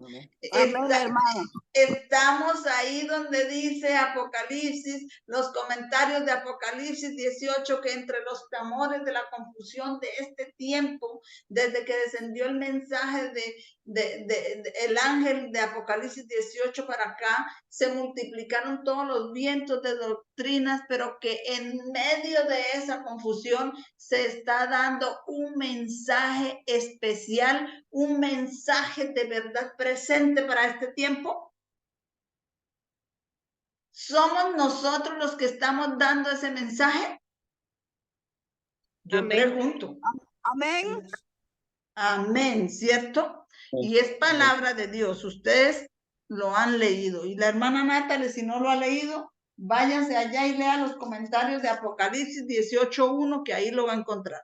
Amén. Amén, hermano. Estamos ahí donde dice Apocalipsis, los comentarios de Apocalipsis 18, que entre los temores de la confusión de este tiempo, desde que descendió el mensaje el ángel de Apocalipsis 18 para acá, se multiplicaron todos los vientos de doctrinas, pero que en medio de esa confusión se está dando un mensaje especial, un mensaje de verdad presente para este tiempo. ¿Somos nosotros los que estamos dando ese mensaje? Yo Amén. pregunto. Amén. Amén, ¿cierto? Y es palabra de Dios. Ustedes lo han leído. Y la hermana Natalie, si no lo ha leído, váyanse allá y lea los comentarios de Apocalipsis 18:1, que ahí lo va a encontrar.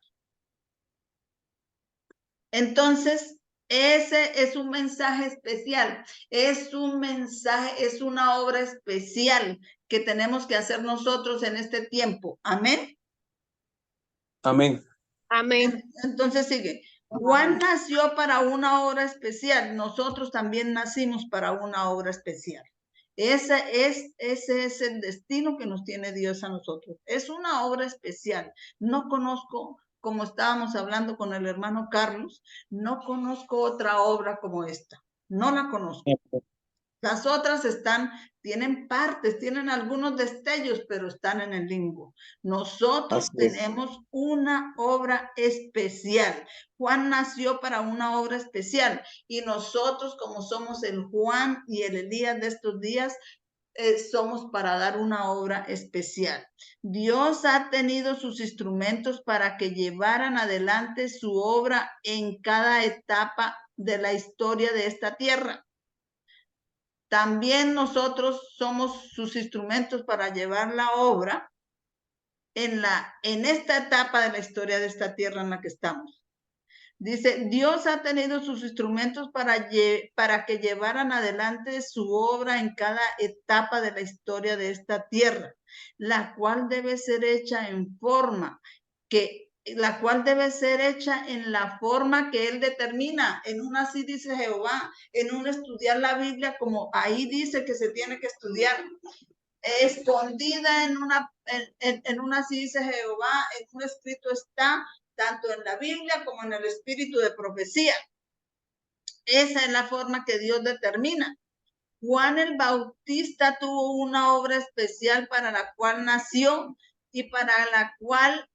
Entonces, ese es un mensaje especial, es un mensaje, es una obra especial que tenemos que hacer nosotros en este tiempo. Amén. Amén. Amén. Entonces sigue. Juan nació para una obra especial. Nosotros también nacimos para una obra especial. Ese es el destino que nos tiene Dios a nosotros. Es una obra especial. No conozco, como estábamos hablando con el hermano Carlos, no conozco otra obra como esta. No la conozco. Las otras tienen partes, tienen algunos destellos, pero están en el limbo. Nosotros tenemos una obra especial. Juan nació para una obra especial y nosotros, como somos el Juan y el Elías de estos días, somos para dar una obra especial. Dios ha tenido sus instrumentos para que llevaran adelante su obra en cada etapa de la historia de esta tierra. También nosotros somos sus instrumentos para llevar la obra en esta etapa de la historia de esta tierra en la que estamos. Dice, Dios ha tenido sus instrumentos para que llevaran adelante su obra en cada etapa de la historia de esta tierra, la cual debe ser hecha en la forma que Él determina. En una así dice Jehová, en un estudiar la Biblia como ahí dice que se tiene que estudiar. Escondida en una así dice Jehová, en un escrito está, tanto en la Biblia como en el espíritu de profecía. Esa es la forma que Dios determina. Juan el Bautista tuvo una obra especial para la cual nació y para la cual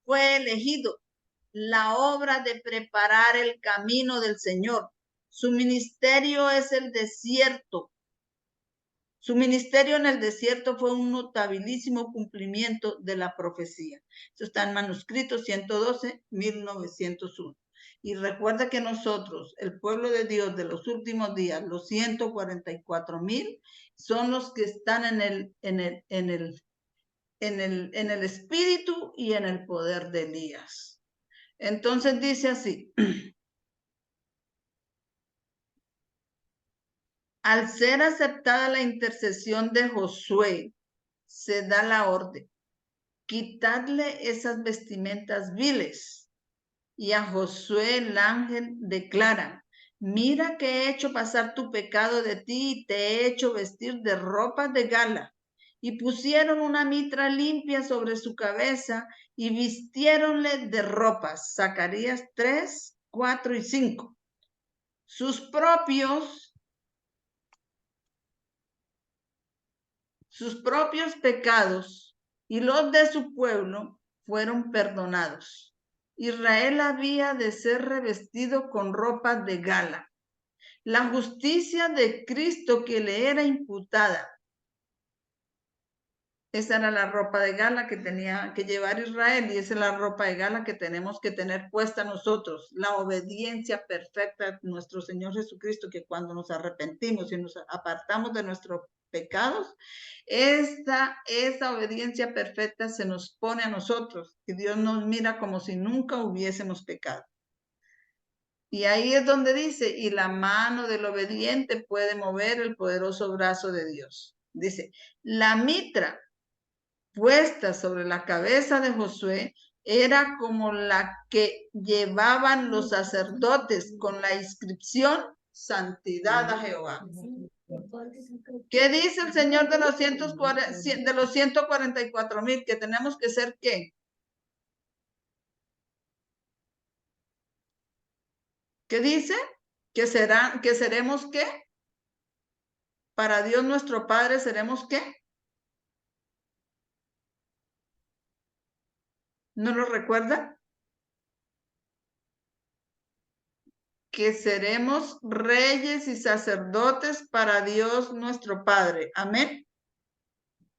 fue elegido, la obra de preparar el camino del Señor. Su ministerio es el desierto. Su ministerio en el desierto fue un notabilísimo cumplimiento de la profecía. Esto está en manuscrito 112, 1901. Y recuerda que nosotros, el pueblo de Dios de los últimos días, los 144,000, son los que están en el espíritu y en el poder de Elías. Entonces dice así: al ser aceptada la intercesión de Josué, se da la orden: quitadle esas vestimentas viles. Y a Josué el ángel declara: mira que he hecho pasar tu pecado de ti y te he hecho vestir de ropas de gala. Y pusieron una mitra limpia sobre su cabeza y vistiéronle de ropas. Zacarías 3, 4 y 5. Sus propios pecados y los de su pueblo fueron perdonados. Israel había de ser revestido con ropas de gala. La justicia de Cristo que le era imputada. Esa era la ropa de gala que tenía que llevar Israel, y esa es la ropa de gala que tenemos que tener puesta nosotros. La obediencia perfecta de nuestro Señor Jesucristo, que cuando nos arrepentimos y nos apartamos de nuestros pecados, esa obediencia perfecta se nos pone a nosotros, y Dios nos mira como si nunca hubiésemos pecado. Y ahí es donde dice: y la mano del obediente puede mover el poderoso brazo de Dios. Dice: la mitra puesta sobre la cabeza de Josué era como la que llevaban los sacerdotes con la inscripción Santidad a Jehová. ¿Qué dice el Señor de los 144,000? Que tenemos que ser ¿qué? ¿Qué dice? Que seremos ¿qué? Para Dios nuestro Padre seremos ¿qué? ¿No lo recuerda? Que seremos reyes y sacerdotes para Dios nuestro Padre. Amén.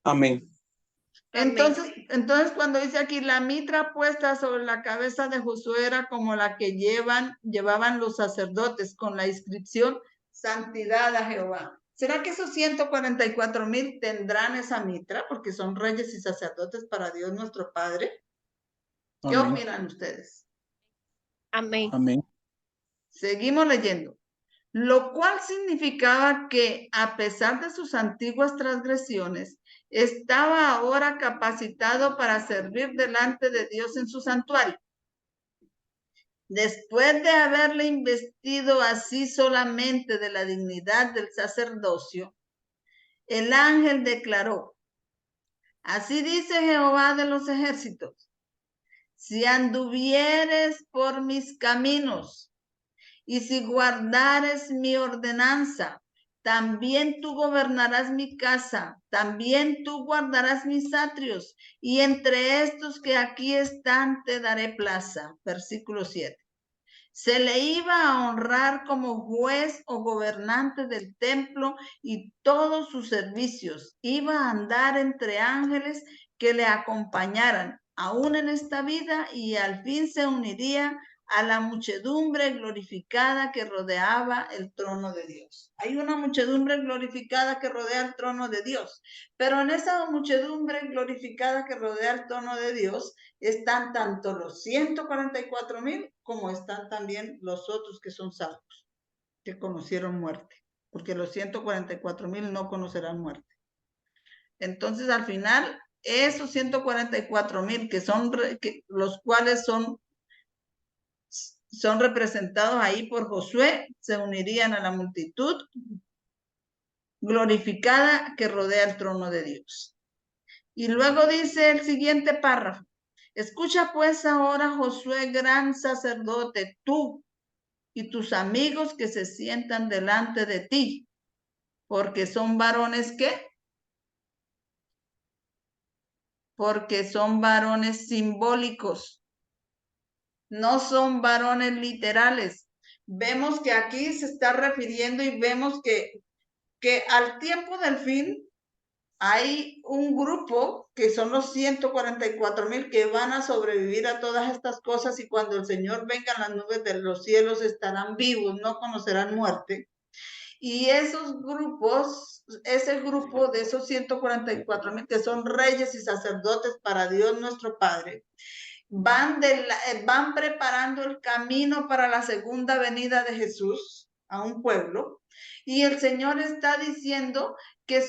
Amén. Entonces cuando dice aquí: la mitra puesta sobre la cabeza de Josué era como la que llevaban los sacerdotes con la inscripción Santidad a Jehová. ¿Será que esos 144,000 tendrán esa mitra porque son reyes y sacerdotes para Dios nuestro Padre? ¿Qué Amén. opinan ustedes? Amén. Amén. Seguimos leyendo. Lo cual significaba que, a pesar de sus antiguas transgresiones, estaba ahora capacitado para servir delante de Dios en su santuario. Después de haberle investido así solamente de la dignidad del sacerdocio, el ángel declaró: así dice Jehová de los ejércitos: si anduvieres por mis caminos y si guardares mi ordenanza, también tú gobernarás mi casa, también tú guardarás mis atrios, y entre estos que aquí están te daré plaza. Versículo 7. Se le iba a honrar como juez o gobernante del templo y todos sus servicios. Iba a andar entre ángeles que le acompañaran, aún en esta vida, y al fin se uniría a la muchedumbre glorificada que rodeaba el trono de Dios. Hay una muchedumbre glorificada que rodea el trono de Dios, pero en esa muchedumbre glorificada que rodea el trono de Dios están tanto los 144,000 como están también los otros que son salvos, que conocieron muerte, porque los 144,000 no conocerán muerte. Entonces, al final, esos 144,000 los cuales son representados ahí por Josué, se unirían a la multitud glorificada que rodea el trono de Dios. Y luego dice el siguiente párrafo: escucha pues ahora, Josué, gran sacerdote, tú y tus amigos que se sientan delante de ti, porque son varones ¿qué? Porque son varones simbólicos, no son varones literales. Vemos que aquí se está refiriendo y vemos que al tiempo del fin hay un grupo que son los 144,000 que van a sobrevivir a todas estas cosas y cuando el Señor venga en las nubes de los cielos estarán vivos, no conocerán muerte. Y esos grupos, ese grupo de esos 144,000 que son reyes y sacerdotes para Dios nuestro Padre, van preparando el camino para la segunda venida de Jesús a un pueblo. Y el Señor está diciendo que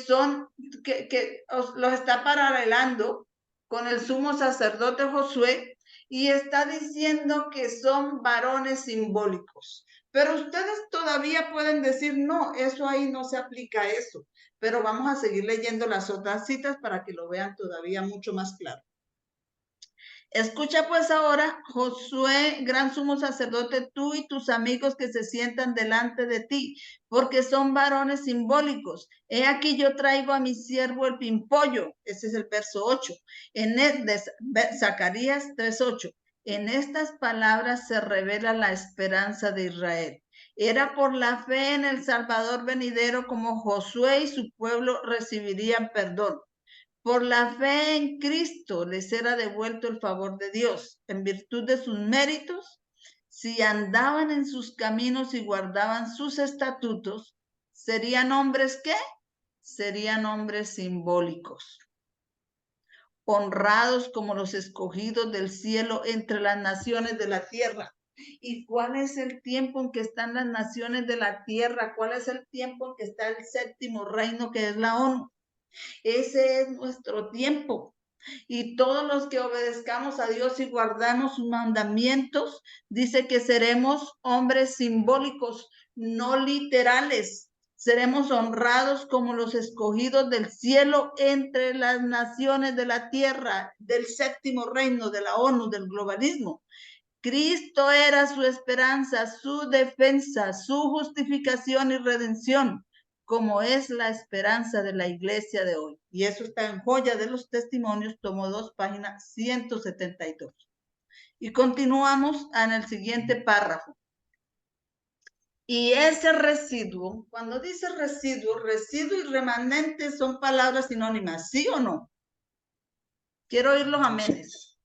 los está paralelando con el sumo sacerdote Josué y está diciendo que son varones simbólicos. Pero ustedes todavía pueden decir, no, eso ahí no se aplica a eso. Pero vamos a seguir leyendo las otras citas para que lo vean todavía mucho más claro. Escucha pues ahora, Josué, gran sumo sacerdote, tú y tus amigos que se sientan delante de ti, porque son varones simbólicos. He aquí yo traigo a mi siervo el pimpollo. Ese es el verso 8. Zacarías 3:8. En estas palabras se revela la esperanza de Israel. Era por la fe en el Salvador venidero como Josué y su pueblo recibirían perdón. Por la fe en Cristo les era devuelto el favor de Dios, en virtud de sus méritos, si andaban en sus caminos y guardaban sus estatutos, ¿serían hombres qué? Serían hombres simbólicos, honrados como los escogidos del cielo entre las naciones de la tierra. ¿Y cuál es el tiempo en que están las naciones de la tierra? ¿Cuál es el tiempo en que está el séptimo reino, que es la ONU? Ese es nuestro tiempo. Y todos los que obedezcamos a Dios y guardamos sus mandamientos, dice que seremos hombres simbólicos, no literales. Seremos honrados como los escogidos del cielo entre las naciones de la tierra, del séptimo reino, de la ONU, del globalismo. Cristo era su esperanza, su defensa, su justificación y redención, como es la esperanza de la iglesia de hoy. Y eso está en Joya de los Testimonios, tomo 2, página 172. Y continuamos en el siguiente párrafo. Y ese residuo, cuando dice residuo y remanente son palabras sinónimas, ¿sí o no? Quiero oír los amenes.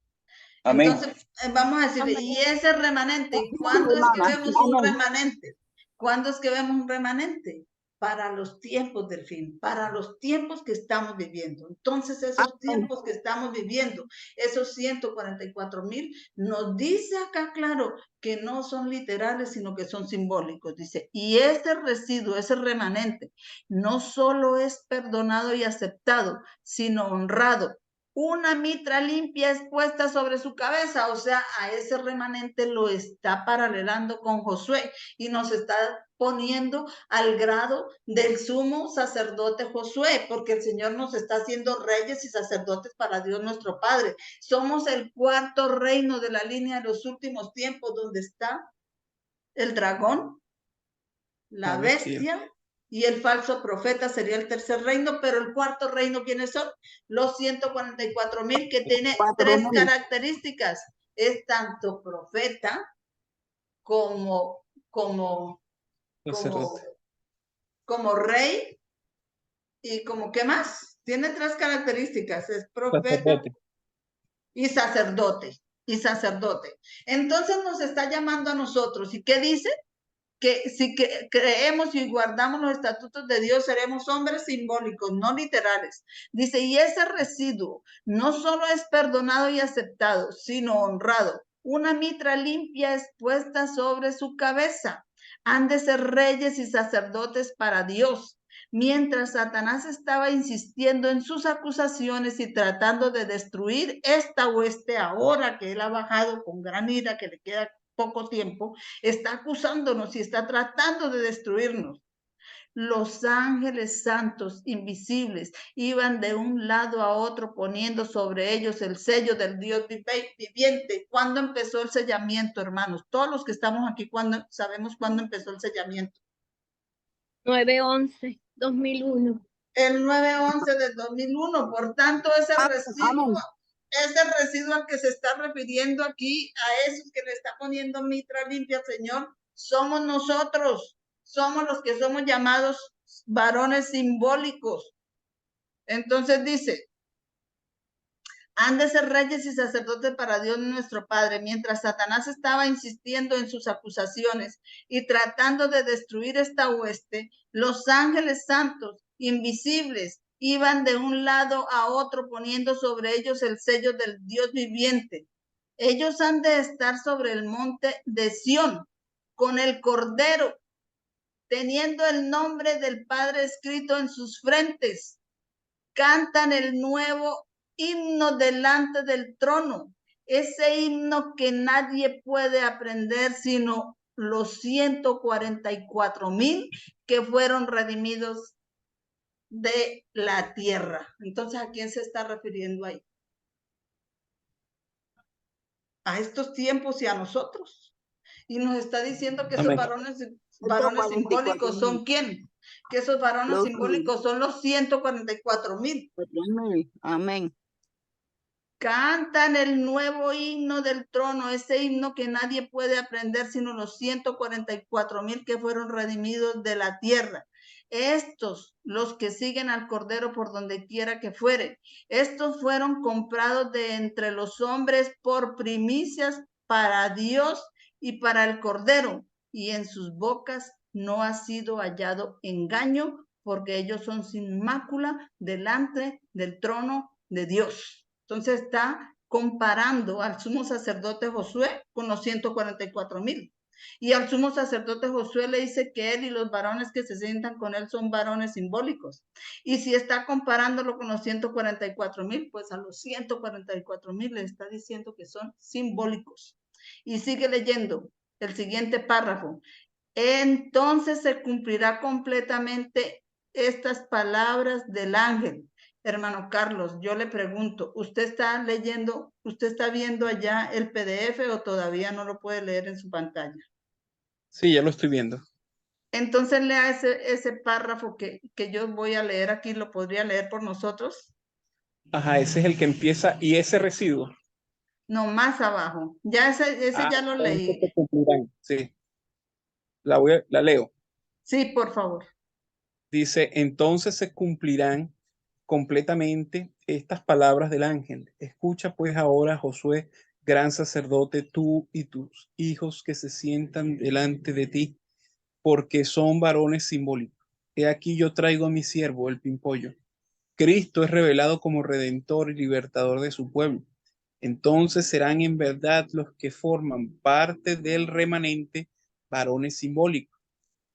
Amén. Entonces, vamos a decir, y ese remanente, ¿cuándo es que vemos un remanente? ¿Cuándo es que vemos un remanente? Para los tiempos del fin, para los tiempos que estamos viviendo. Entonces, esos tiempos que estamos viviendo, esos 144,000, nos dice acá claro que no son literales, sino que son simbólicos. Dice, y ese residuo, ese remanente, no solo es perdonado y aceptado, sino honrado. Una mitra limpia es puesta sobre su cabeza, o sea, a ese remanente lo está paralelando con Josué y nos está poniendo al grado del sumo sacerdote Josué, porque el Señor nos está haciendo reyes y sacerdotes para Dios nuestro Padre. Somos el cuarto reino de la línea de los últimos tiempos, donde está el dragón, la bestia y el falso profeta sería el tercer reino, pero el cuarto reino, ¿quiénes son? Los 144,000, que tiene 3 características. Es tanto profeta como rey y como, ¿qué más? Tiene 3 características, es profeta y sacerdote. Entonces nos está llamando a nosotros. ¿Y qué dice? Que si creemos y guardamos los estatutos de Dios, seremos hombres simbólicos, no literales. Dice, y ese residuo no solo es perdonado y aceptado, sino honrado. Una mitra limpia es puesta sobre su cabeza. Han de ser reyes y sacerdotes para Dios. Mientras Satanás estaba insistiendo en sus acusaciones y tratando de destruir esta hueste, ahora que él ha bajado con gran ira, que le queda poco tiempo, está acusándonos y está tratando de destruirnos. Los ángeles santos invisibles iban de un lado a otro poniendo sobre ellos el sello del Dios viviente. ¿Cuándo empezó el sellamiento, hermanos? Todos los que estamos aquí, sabemos cuándo empezó el sellamiento. 9/11/2001. El 9/11 del 2001. Por tanto, ese residuo al que se está refiriendo aquí, a esos que le está poniendo mitra limpia, Señor, somos nosotros. Somos los que somos llamados varones simbólicos. Entonces dice, han de ser reyes y sacerdotes para Dios nuestro Padre. Mientras Satanás estaba insistiendo en sus acusaciones y tratando de destruir esta hueste, los ángeles santos, invisibles, iban de un lado a otro poniendo sobre ellos el sello del Dios viviente. Ellos han de estar sobre el monte de Sión con el Cordero, teniendo el nombre del Padre escrito en sus frentes. Cantan el nuevo himno delante del trono, ese himno que nadie puede aprender sino los 144,000 que fueron redimidos de la tierra. Entonces, ¿a quién se está refiriendo ahí? A estos tiempos y a nosotros. Y nos está diciendo que esos varones simbólicos son ¿quién? Que esos varones simbólicos son los 144,000. Amén. Cantan el nuevo himno del trono, ese himno que nadie puede aprender sino los 144,000 que fueron redimidos de la tierra. Estos, los que siguen al Cordero por donde quiera que fuere, estos fueron comprados de entre los hombres por primicias para Dios y para el Cordero, y en sus bocas no ha sido hallado engaño, porque ellos son sin mácula delante del trono de Dios. Entonces está comparando al sumo sacerdote Josué con los 144,000. Y al sumo sacerdote Josué le dice que él y los varones que se sientan con él son varones simbólicos. Y si está comparándolo con los 144,000, pues a los 144,000 le está diciendo que son simbólicos. Y sigue leyendo el siguiente párrafo. Entonces se cumplirá completamente estas palabras del ángel. Hermano Carlos, yo le pregunto, ¿usted está leyendo, usted está viendo allá el PDF o todavía no lo puede leer en su pantalla? Sí, ya lo estoy viendo. Entonces lea ese párrafo que yo voy a leer aquí, ¿lo podría leer por nosotros? Ajá, ese es el que empieza y ese residuo. No, más abajo. Ya ese ya lo leí. Se cumplirán. Sí, la leo. Sí, por favor. Dice, entonces se cumplirán completamente estas palabras del ángel. Escucha pues ahora, Josué, gran sacerdote, tú y tus hijos que se sientan delante de ti, porque son varones simbólicos. He aquí yo traigo a mi siervo, el pimpollo. Cristo es revelado como redentor y libertador de su pueblo. Entonces serán en verdad los que forman parte del remanente varones simbólicos.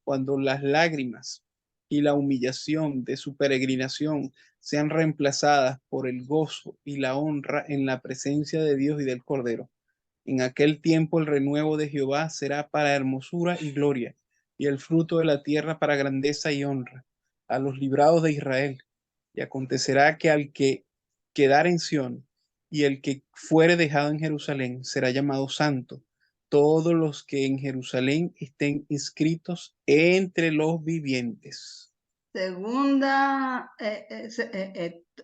Cuando las lágrimas y la humillación de su peregrinación sean reemplazadas por el gozo y la honra en la presencia de Dios y del Cordero. En aquel tiempo el renuevo de Jehová será para hermosura y gloria, y el fruto de la tierra para grandeza y honra, a los librados de Israel. Y acontecerá que al que quedar en Sión y el que fuere dejado en Jerusalén será llamado santo, todos los que en Jerusalén estén inscritos entre los vivientes. Segunda,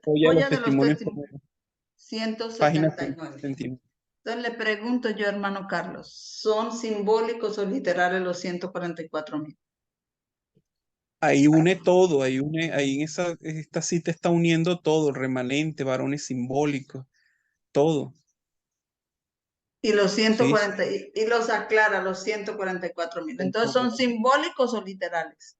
Joya de los testimonios, 169. página 79. Entonces le pregunto yo, hermano Carlos, ¿son simbólicos o literales los 144,000? Ahí une todo, ahí en esta cita está uniendo todo, remanente, varones simbólicos, todo. Y los Sí, 140, y los aclara, los 144,000. Entonces, ¿son simbólicos o literales?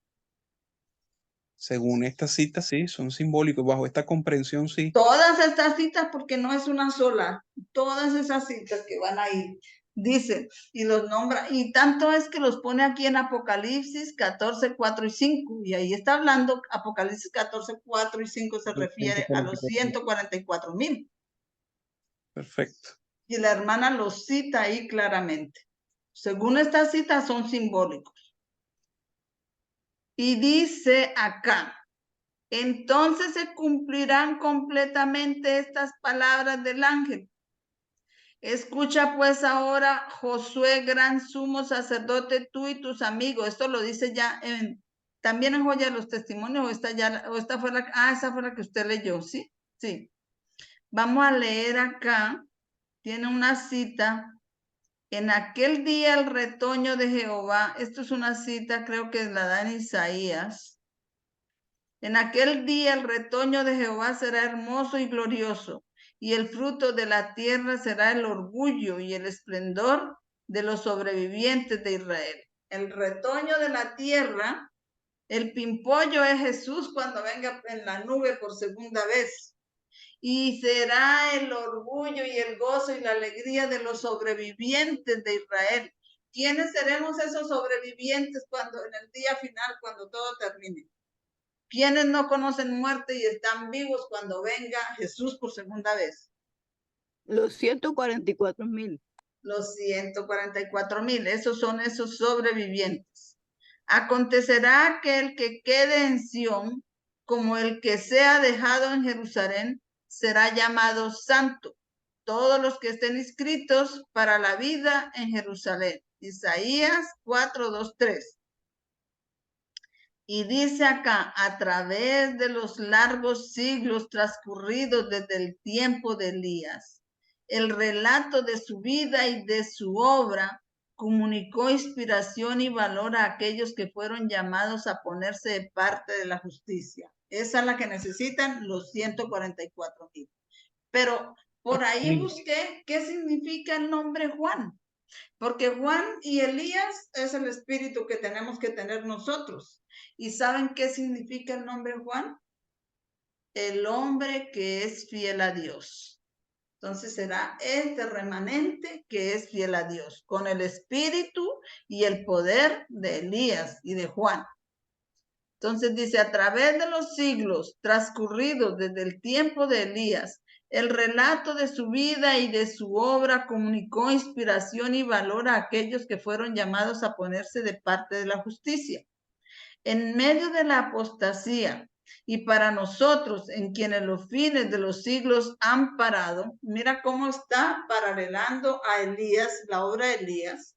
según esta cita, sí, son simbólicos. Bajo esta comprensión, sí. Todas estas citas, porque no es una sola, todas esas citas que van ahí, dice, y los nombra, y tanto es que los pone aquí en Apocalipsis 14, 4 y 5, y ahí está hablando, Apocalipsis 14, 4 y 5 se refiere a los 144,000. Perfecto. Y la hermana los cita ahí claramente. Según esta cita, son simbólicos. Y dice acá, entonces se cumplirán completamente estas palabras del ángel. Escucha pues ahora, Josué, gran sumo sacerdote, tú y tus amigos. Esto lo dice ya también en Joya de los Testimonios, esta fue esa fue la que usted leyó, ¿sí? Sí. Vamos a leer acá, tiene una cita. En aquel día el retoño de Jehová, esto es una cita, creo que la da en Isaías. En aquel día el retoño de Jehová será hermoso y glorioso, y el fruto de la tierra será el orgullo y el esplendor de los sobrevivientes de Israel. El retoño de la tierra, el pimpollo es Jesús cuando venga en la nube por segunda vez. Y será el orgullo y el gozo y la alegría de los sobrevivientes de Israel. ¿Quiénes seremos esos sobrevivientes cuando en el día final, cuando todo termine? ¿Quiénes no conocen muerte y están vivos cuando venga Jesús por segunda vez? Los 144,000. Los 144,000, esos son esos sobrevivientes. Acontecerá que el que quede en Sión, como el que sea dejado en Jerusalén, será llamado santo. Todos los que estén inscritos para la vida en Jerusalén. Isaías 4, 2, 3. Y dice acá, a través de los largos siglos transcurridos desde el tiempo de Elías, el relato de su vida y de su obra comunicó inspiración y valor a aquellos que fueron llamados a ponerse de parte de la justicia. Esa es la que necesitan los 144,000. Pero por ahí busqué qué significa el nombre Juan. Porque Juan y Elías es el espíritu que tenemos que tener nosotros. ¿Y saben qué significa el nombre Juan? El hombre que es fiel a Dios. Entonces será este remanente que es fiel a Dios, con el espíritu y el poder de Elías y de Juan. Entonces dice, a través de los siglos transcurridos desde el tiempo de Elías, el relato de su vida y de su obra comunicó inspiración y valor a aquellos que fueron llamados a ponerse de parte de la justicia. En medio de la apostasía y para nosotros, en quienes los fines de los siglos han parado, mira cómo está paralelando a Elías, la obra de Elías,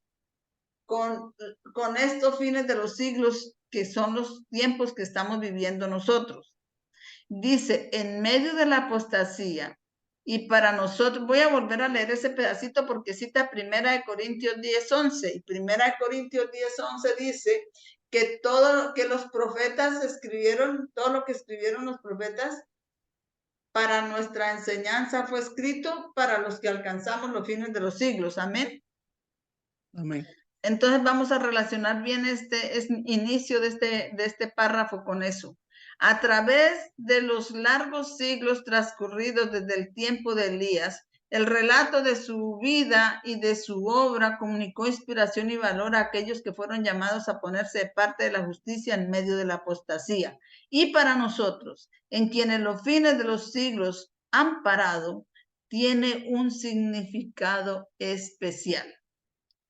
con estos fines de los siglos que son los tiempos que estamos viviendo nosotros. Dice, en medio de la apostasía, y para nosotros, voy a volver a leer ese pedacito porque cita 1 Corintios 10:11, y 1 Corintios 10:11 dice que todo, que los profetas escribieron, todo lo que escribieron los profetas para nuestra enseñanza fue escrito para los que alcanzamos los fines de los siglos. Amén. Amén. Entonces vamos a relacionar bien este inicio de este párrafo con eso. A través de los largos siglos transcurridos desde el tiempo de Elías, el relato de su vida y de su obra comunicó inspiración y valor a aquellos que fueron llamados a ponerse de parte de la justicia en medio de la apostasía. Y para nosotros, en quienes los fines de los siglos han parado, tiene un significado especial.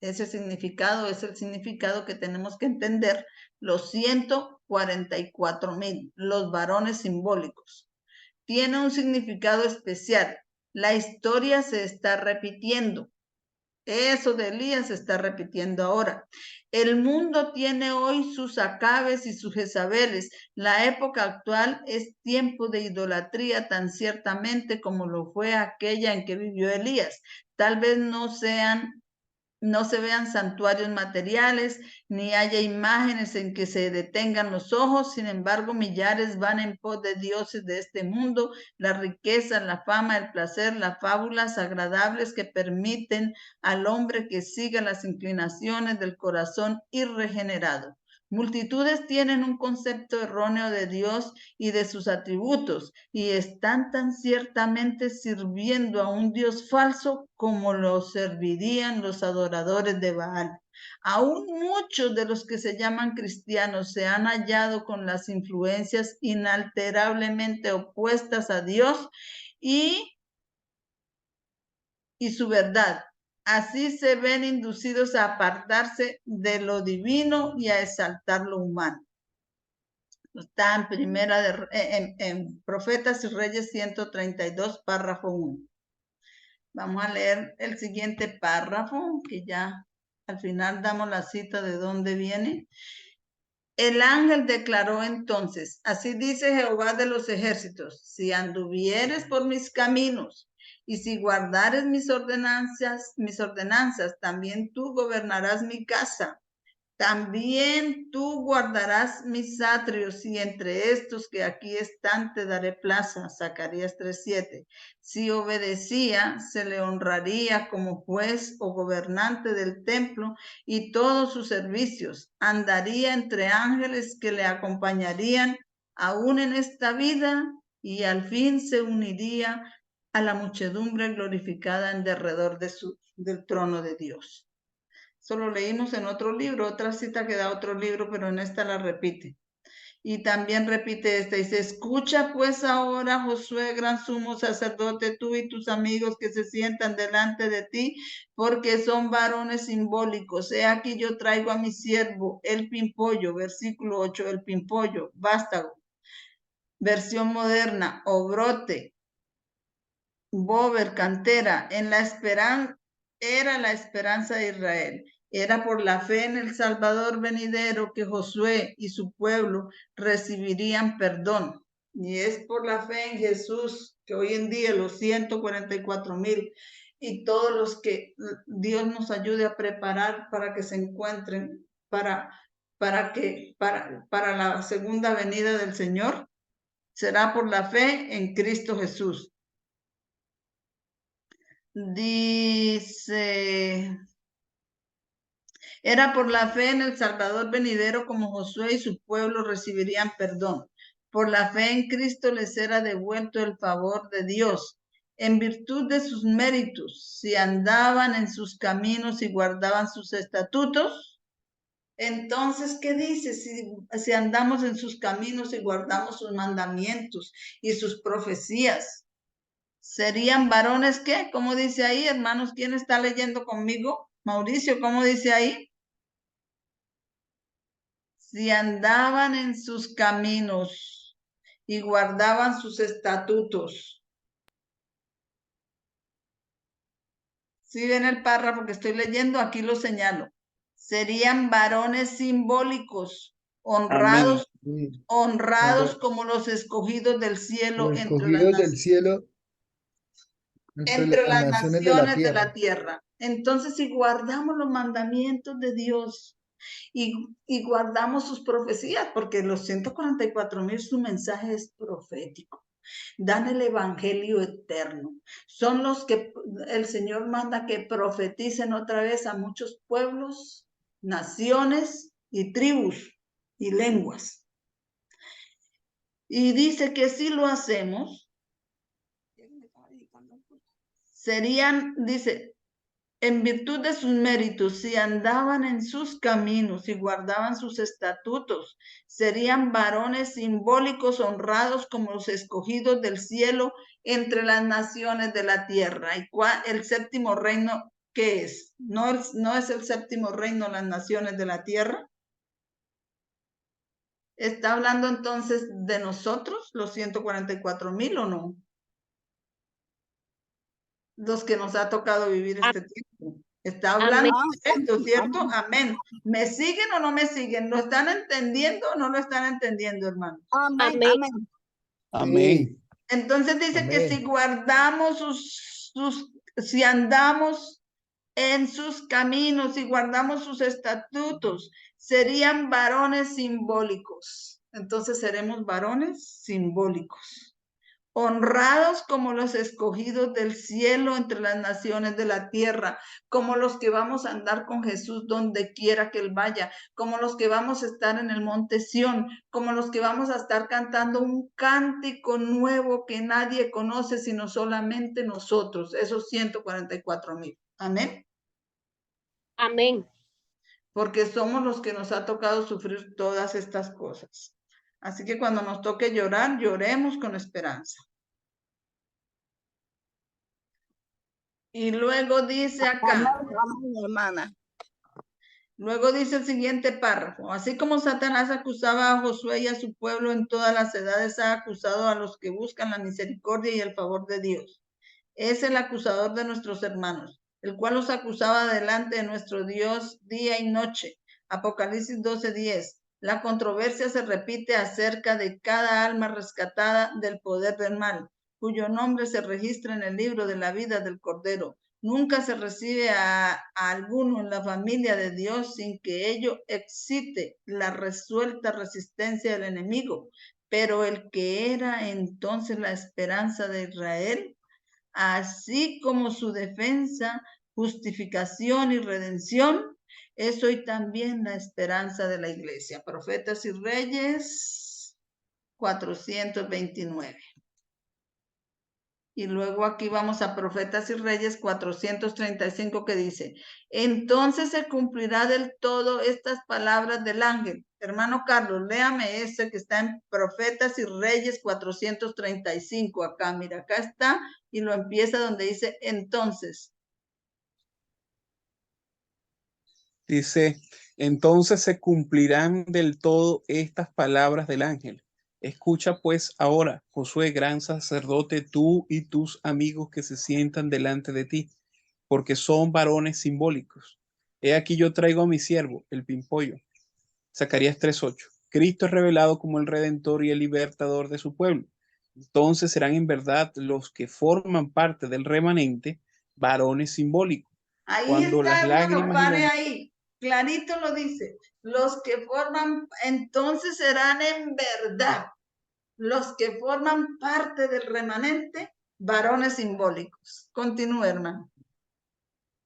Ese significado es el significado que tenemos que entender los 144,000, los varones simbólicos. Tiene un significado especial. La historia se está repitiendo. Eso de Elías se está repitiendo ahora. El mundo tiene hoy sus Acabes y sus Jezabeles. La época actual es tiempo de idolatría tan ciertamente como lo fue aquella en que vivió Elías. Tal vez no se vean santuarios materiales, ni haya imágenes en que se detengan los ojos. Sin embargo, millares van en pos de dioses de este mundo, la riqueza, la fama, el placer, las fábulas agradables que permiten al hombre que siga las inclinaciones del corazón irregenerado. Multitudes tienen un concepto erróneo de Dios y de sus atributos y están tan ciertamente sirviendo a un Dios falso como lo servirían los adoradores de Baal. Aún muchos de los que se llaman cristianos se han hallado con las influencias inalterablemente opuestas a Dios y su verdad. Así se ven inducidos a apartarse de lo divino y a exaltar lo humano. Está en Profetas y Reyes 132, párrafo 1. Vamos a leer el siguiente párrafo, que ya al final damos la cita de dónde viene. El ángel declaró entonces, así dice Jehová de los ejércitos, si anduvieres por mis caminos y si guardares mis ordenanzas, también tú gobernarás mi casa. También tú guardarás mis atrios y entre estos que aquí están te daré plaza. Zacarías 3:7. Si obedecía, se le honraría como juez o gobernante del templo y todos sus servicios. Andaría entre ángeles que le acompañarían aún en esta vida y al fin se uniría a la muchedumbre glorificada en derredor del trono de Dios. Eso lo leímos en otro libro, otra cita que da otro libro, pero en esta la repite. Y también repite esta, dice, escucha pues ahora, Josué, gran sumo sacerdote, tú y tus amigos que se sientan delante de ti, porque son varones simbólicos. He aquí yo traigo a mi siervo, el pimpollo, versículo 8, el pimpollo, vástago. Versión moderna, o brote, bober, cantera, en la esperanza, era la esperanza de Israel. Era por la fe en el Salvador venidero que Josué y su pueblo recibirían perdón. Y es por la fe en Jesús que hoy en día los 144,000 y todos los que Dios nos ayude a preparar para que se encuentren para la segunda venida del Señor, será por la fe en Cristo Jesús. Dice, era por la fe en el Salvador venidero como Josué y su pueblo recibirían perdón. Por la fe en Cristo les era devuelto el favor de Dios, en virtud de sus méritos, si andaban en sus caminos y guardaban sus estatutos. Entonces, ¿qué dice? Si andamos en sus caminos y guardamos sus mandamientos y sus profecías, ¿serían varones qué? ¿Cómo dice ahí, hermanos? ¿Quién está leyendo conmigo? Mauricio, ¿cómo dice ahí? Si andaban en sus caminos y guardaban sus estatutos. Si ven el párrafo que estoy leyendo, aquí lo señalo. Serían varones simbólicos, honrados, Amén. honrados como los escogidos del cielo Los entre las escogidos del cielo, entre las naciones naciones de la tierra. Entonces, si guardamos los mandamientos de Dios y guardamos sus profecías, porque los 144,000, su mensaje es profético. Dan el evangelio eterno. Son los que el Señor manda que profeticen otra vez a muchos pueblos, naciones y tribus y lenguas. Y dice que si lo hacemos, serían, dice, en virtud de sus méritos, si andaban en sus caminos y guardaban sus estatutos, serían varones simbólicos honrados como los escogidos del cielo entre las naciones de la tierra. ¿Y cuál el séptimo reino qué es? ¿No es el séptimo reino las naciones de la tierra? ¿Está hablando entonces de nosotros, los 144,000 o no? Los que nos ha tocado vivir este tiempo. Está hablando de esto, ¿cierto? Amén. ¿Me siguen o no me siguen? ¿Lo están entendiendo o no lo están entendiendo, hermanos? Amén. Amén. Amén. Entonces dice Amén. que si guardamos si andamos en sus caminos y guardamos sus estatutos, serían varones simbólicos. Entonces seremos varones simbólicos. Honrados como los escogidos del cielo entre las naciones de la tierra, como los que vamos a andar con Jesús donde quiera que Él vaya, como los que vamos a estar en el monte Sión, como los que vamos a estar cantando un cántico nuevo que nadie conoce sino solamente nosotros, esos 144,000. Amén. Amén. Porque somos los que nos ha tocado sufrir todas estas cosas. Así que cuando nos toque llorar, lloremos con esperanza. Y luego dice acá. Amén, hermana. Luego dice el siguiente párrafo. Así como Satanás acusaba a Josué y a su pueblo en todas las edades, ha acusado a los que buscan la misericordia y el favor de Dios. Es el acusador de nuestros hermanos, el cual los acusaba delante de nuestro Dios día y noche. Apocalipsis 12:10. La controversia se repite acerca de cada alma rescatada del poder del mal, cuyo nombre se registra en el libro de la vida del Cordero. Nunca se recibe a alguno en la familia de Dios sin que ello excite la resuelta resistencia del enemigo. Pero el que era entonces la esperanza de Israel, así como su defensa, justificación y redención, es hoy también la esperanza de la iglesia. Profetas y Reyes 429. Y luego aquí vamos a Profetas y Reyes 435 que dice, entonces se cumplirá del todo estas palabras del ángel. Hermano Carlos, léame ese que está en Profetas y Reyes 435. Acá, mira, acá está y lo empieza donde dice entonces. Dice, entonces se cumplirán del todo estas palabras del ángel. Escucha pues ahora, Josué, gran sacerdote, tú y tus amigos que se sientan delante de ti, porque son varones simbólicos. He aquí yo traigo a mi siervo, el pimpollo. Zacarías 3:8. Cristo es revelado como el Redentor y el Libertador de su pueblo. Entonces serán en verdad los que forman parte del remanente, varones simbólicos. Ahí Cuando las está, hermano, lágrimas y pare ahí. Clarito lo dice. Los que forman, entonces serán en verdad los que forman parte del remanente, varones simbólicos. Continúe, hermano.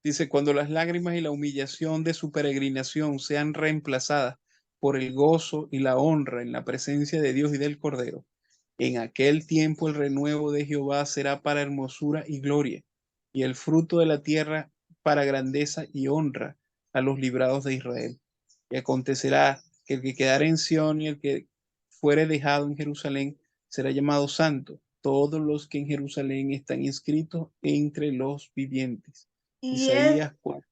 Dice, cuando las lágrimas y la humillación de su peregrinación sean reemplazadas por el gozo y la honra en la presencia de Dios y del Cordero, en aquel tiempo el renuevo de Jehová será para hermosura y gloria, y el fruto de la tierra para grandeza y honra a los librados de Israel. Y acontecerá que el que quedare en Sión y el que fuere dejado en Jerusalén será llamado santo, todos los que en Jerusalén están inscritos entre los vivientes. Y es, Isaías 4.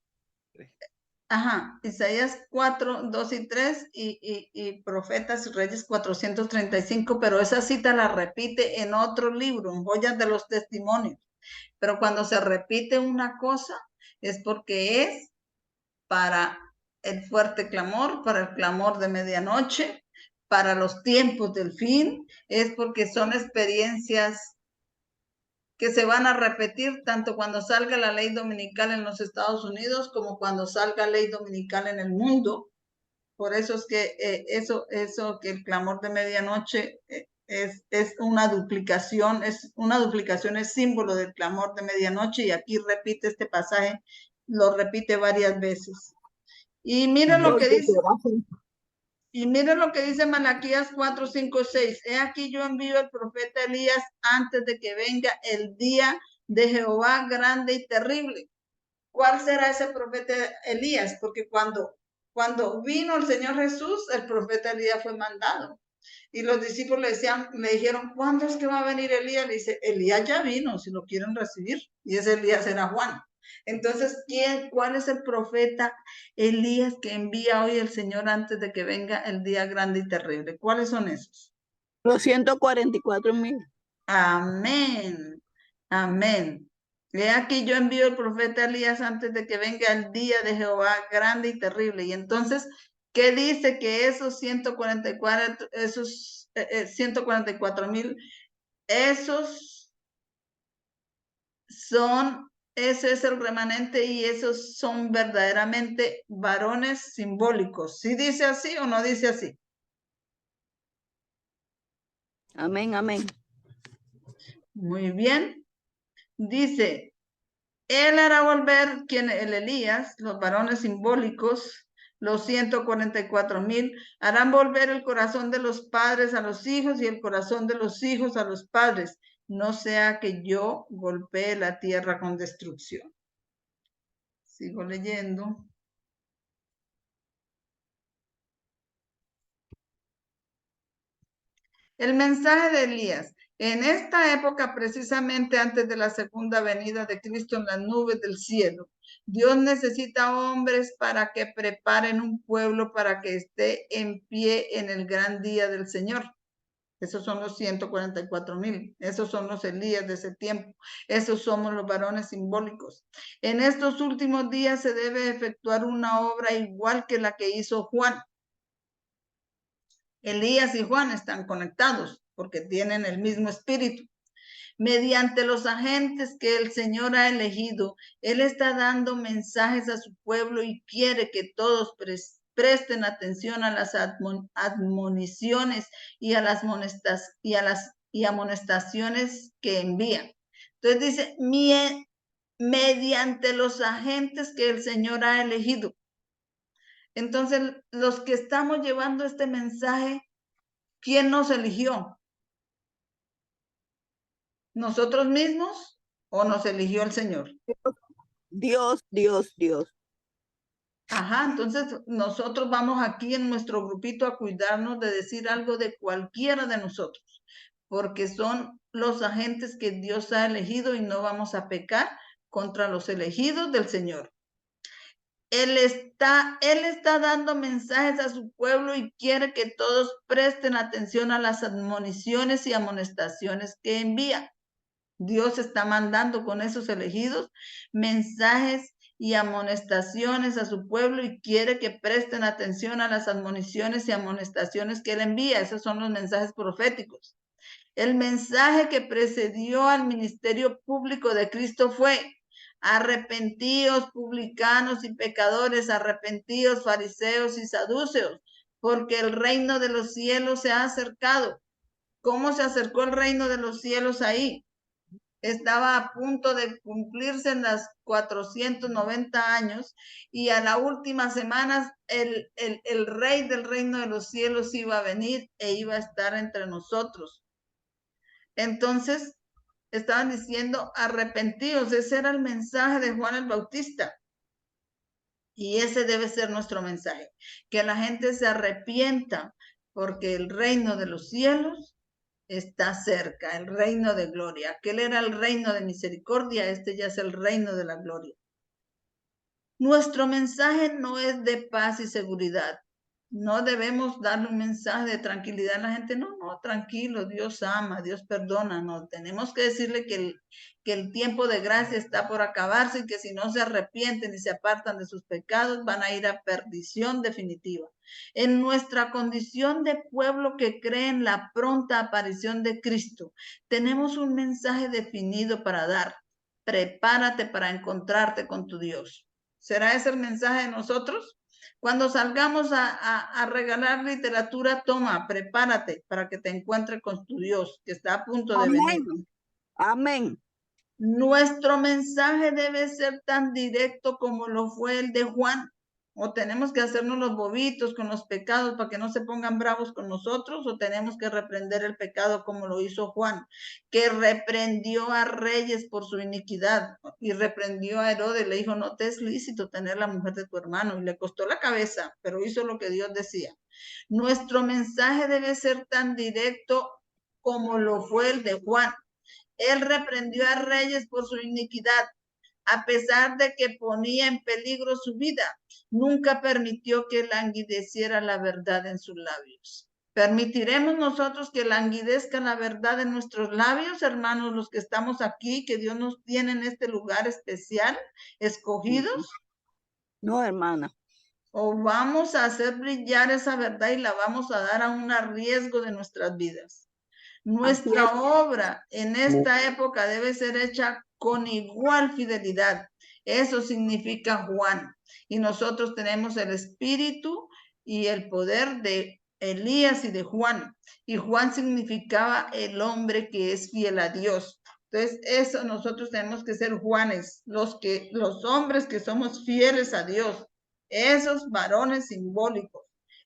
Isaías 4, 2 y 3 y Profetas y Reyes 435, pero esa cita la repite en otro libro, en Joyas de los Testimonios. Pero cuando se repite una cosa es porque es para el fuerte clamor, para el clamor de medianoche, para los tiempos del fin, es porque son experiencias que se van a repetir tanto cuando salga la ley dominical en los Estados Unidos como cuando salga ley dominical en el mundo. Por eso es que eso que el clamor de medianoche es una duplicación, es símbolo del clamor de medianoche, y aquí repite este pasaje, lo repite varias veces. Y miren lo que dice. Y miren lo que dice Malaquías 4, 5, 6. He aquí yo envío al profeta Elías antes de que venga el día de Jehová grande y terrible. ¿Cuál será ese profeta Elías? Porque cuando vino el Señor Jesús, el profeta Elías fue mandado. Y los discípulos le dijeron, ¿cuándo es que va a venir Elías? Le dice, Elías ya vino, si lo quieren recibir. Y ese Elías era Juan. Entonces, ¿cuál es el profeta Elías que envía hoy el Señor antes de que venga el día grande y terrible? ¿Cuáles son esos? Los 144,000. Amén. Amén. He aquí yo envío el profeta Elías antes de que venga el día de Jehová grande y terrible. Y entonces, ¿qué dice? Que esos 144, esos 144,000, esos son, ese es el remanente, y esos son verdaderamente varones simbólicos. ¿Sí dice así o no dice así? Amén, amén. Muy bien. Dice, él hará volver el Elías, los varones simbólicos, los 144,000, harán volver el corazón de los padres a los hijos y el corazón de los hijos a los padres, no sea que yo golpee la tierra con destrucción. Sigo leyendo. El mensaje de Elías. En esta época, precisamente antes de la segunda venida de Cristo en las nubes del cielo, Dios necesita hombres para que preparen un pueblo para que esté en pie en el gran día del Señor. Esos son los 144,000. Esos son los Elías de ese tiempo. Esos somos los varones simbólicos. En estos últimos días se debe efectuar una obra igual que la que hizo Juan. Elías y Juan están conectados porque tienen el mismo espíritu. mediante los agentes que el Señor ha elegido. Él está dando mensajes a su pueblo y quiere que todos presten atención a las admoniciones y a las amonestaciones que envía. Entonces dice, mediante los agentes que el Señor ha elegido. Entonces, los que estamos llevando este mensaje, ¿quién nos eligió? ¿Nosotros mismos o nos eligió el Señor? Dios, Dios, Dios. Ajá, entonces nosotros vamos aquí en nuestro grupito a cuidarnos de decir algo de cualquiera de nosotros, porque son los agentes que Dios ha elegido y no vamos a pecar contra los elegidos del Señor. Él está dando mensajes a su pueblo y quiere que todos presten atención a las admoniciones y amonestaciones que envía. Dios está mandando con esos elegidos mensajes y amonestaciones a su pueblo y quiere que presten atención a las admoniciones y amonestaciones que él envía. Esos son los mensajes proféticos. El mensaje que precedió al ministerio público de Cristo fue: arrepentíos, publicanos y pecadores, arrepentíos, fariseos y saduceos, porque el reino de los cielos se ha acercado. ¿Cómo se acercó el reino de los cielos ahí? Estaba a punto de cumplirse en las 490 años y a la última semana el rey del reino de los cielos iba a venir e iba a estar entre nosotros. Entonces, estaban diciendo arrepentidos. Ese era el mensaje de Juan el Bautista. Y ese debe ser nuestro mensaje. Que la gente se arrepienta porque el reino de los cielos está cerca, el reino de gloria. Aquel era el reino de misericordia, este ya es el reino de la gloria. Nuestro mensaje no es de paz y seguridad. No debemos darle un mensaje de tranquilidad a la gente. No, tranquilo, Dios ama, Dios perdona. No, tenemos que decirle que el tiempo de gracia está por acabarse y que si no se arrepienten y se apartan de sus pecados, van a ir a perdición definitiva. En nuestra condición de pueblo que cree en la pronta aparición de Cristo, tenemos un mensaje definido para dar. Prepárate para encontrarte con tu Dios. ¿Será ese el mensaje de nosotros? Cuando salgamos a regalar literatura, toma, prepárate para que te encuentres con tu Dios, que está a punto de venir. Amén. Nuestro mensaje debe ser tan directo como lo fue el de Juan. O tenemos que hacernos los bobitos con los pecados para que no se pongan bravos con nosotros, o tenemos que reprender el pecado como lo hizo Juan, que reprendió a reyes por su iniquidad y reprendió a Herodes. Le dijo, no te es lícito tener la mujer de tu hermano, y le costó la cabeza, pero hizo lo que Dios decía. Nuestro mensaje debe ser tan directo como lo fue el de Juan. Él reprendió a reyes por su iniquidad, a pesar de que ponía en peligro su vida. Nunca permitió que languideciera la verdad en sus labios. ¿Permitiremos nosotros que languidezca la verdad en nuestros labios, hermanos, los que estamos aquí, que Dios nos tiene en este lugar especial, escogidos? No, hermana. ¿O vamos a hacer brillar esa verdad y la vamos a dar a un riesgo de nuestras vidas? Nuestra obra en esta época debe ser hecha con igual fidelidad. Eso significa Juan. Y nosotros tenemos el espíritu y el poder de Elías y de Juan. Y Juan significaba el hombre que es fiel a Dios. Entonces, eso nosotros tenemos que ser Juanes, los hombres que somos fieles a Dios, esos varones simbólicos.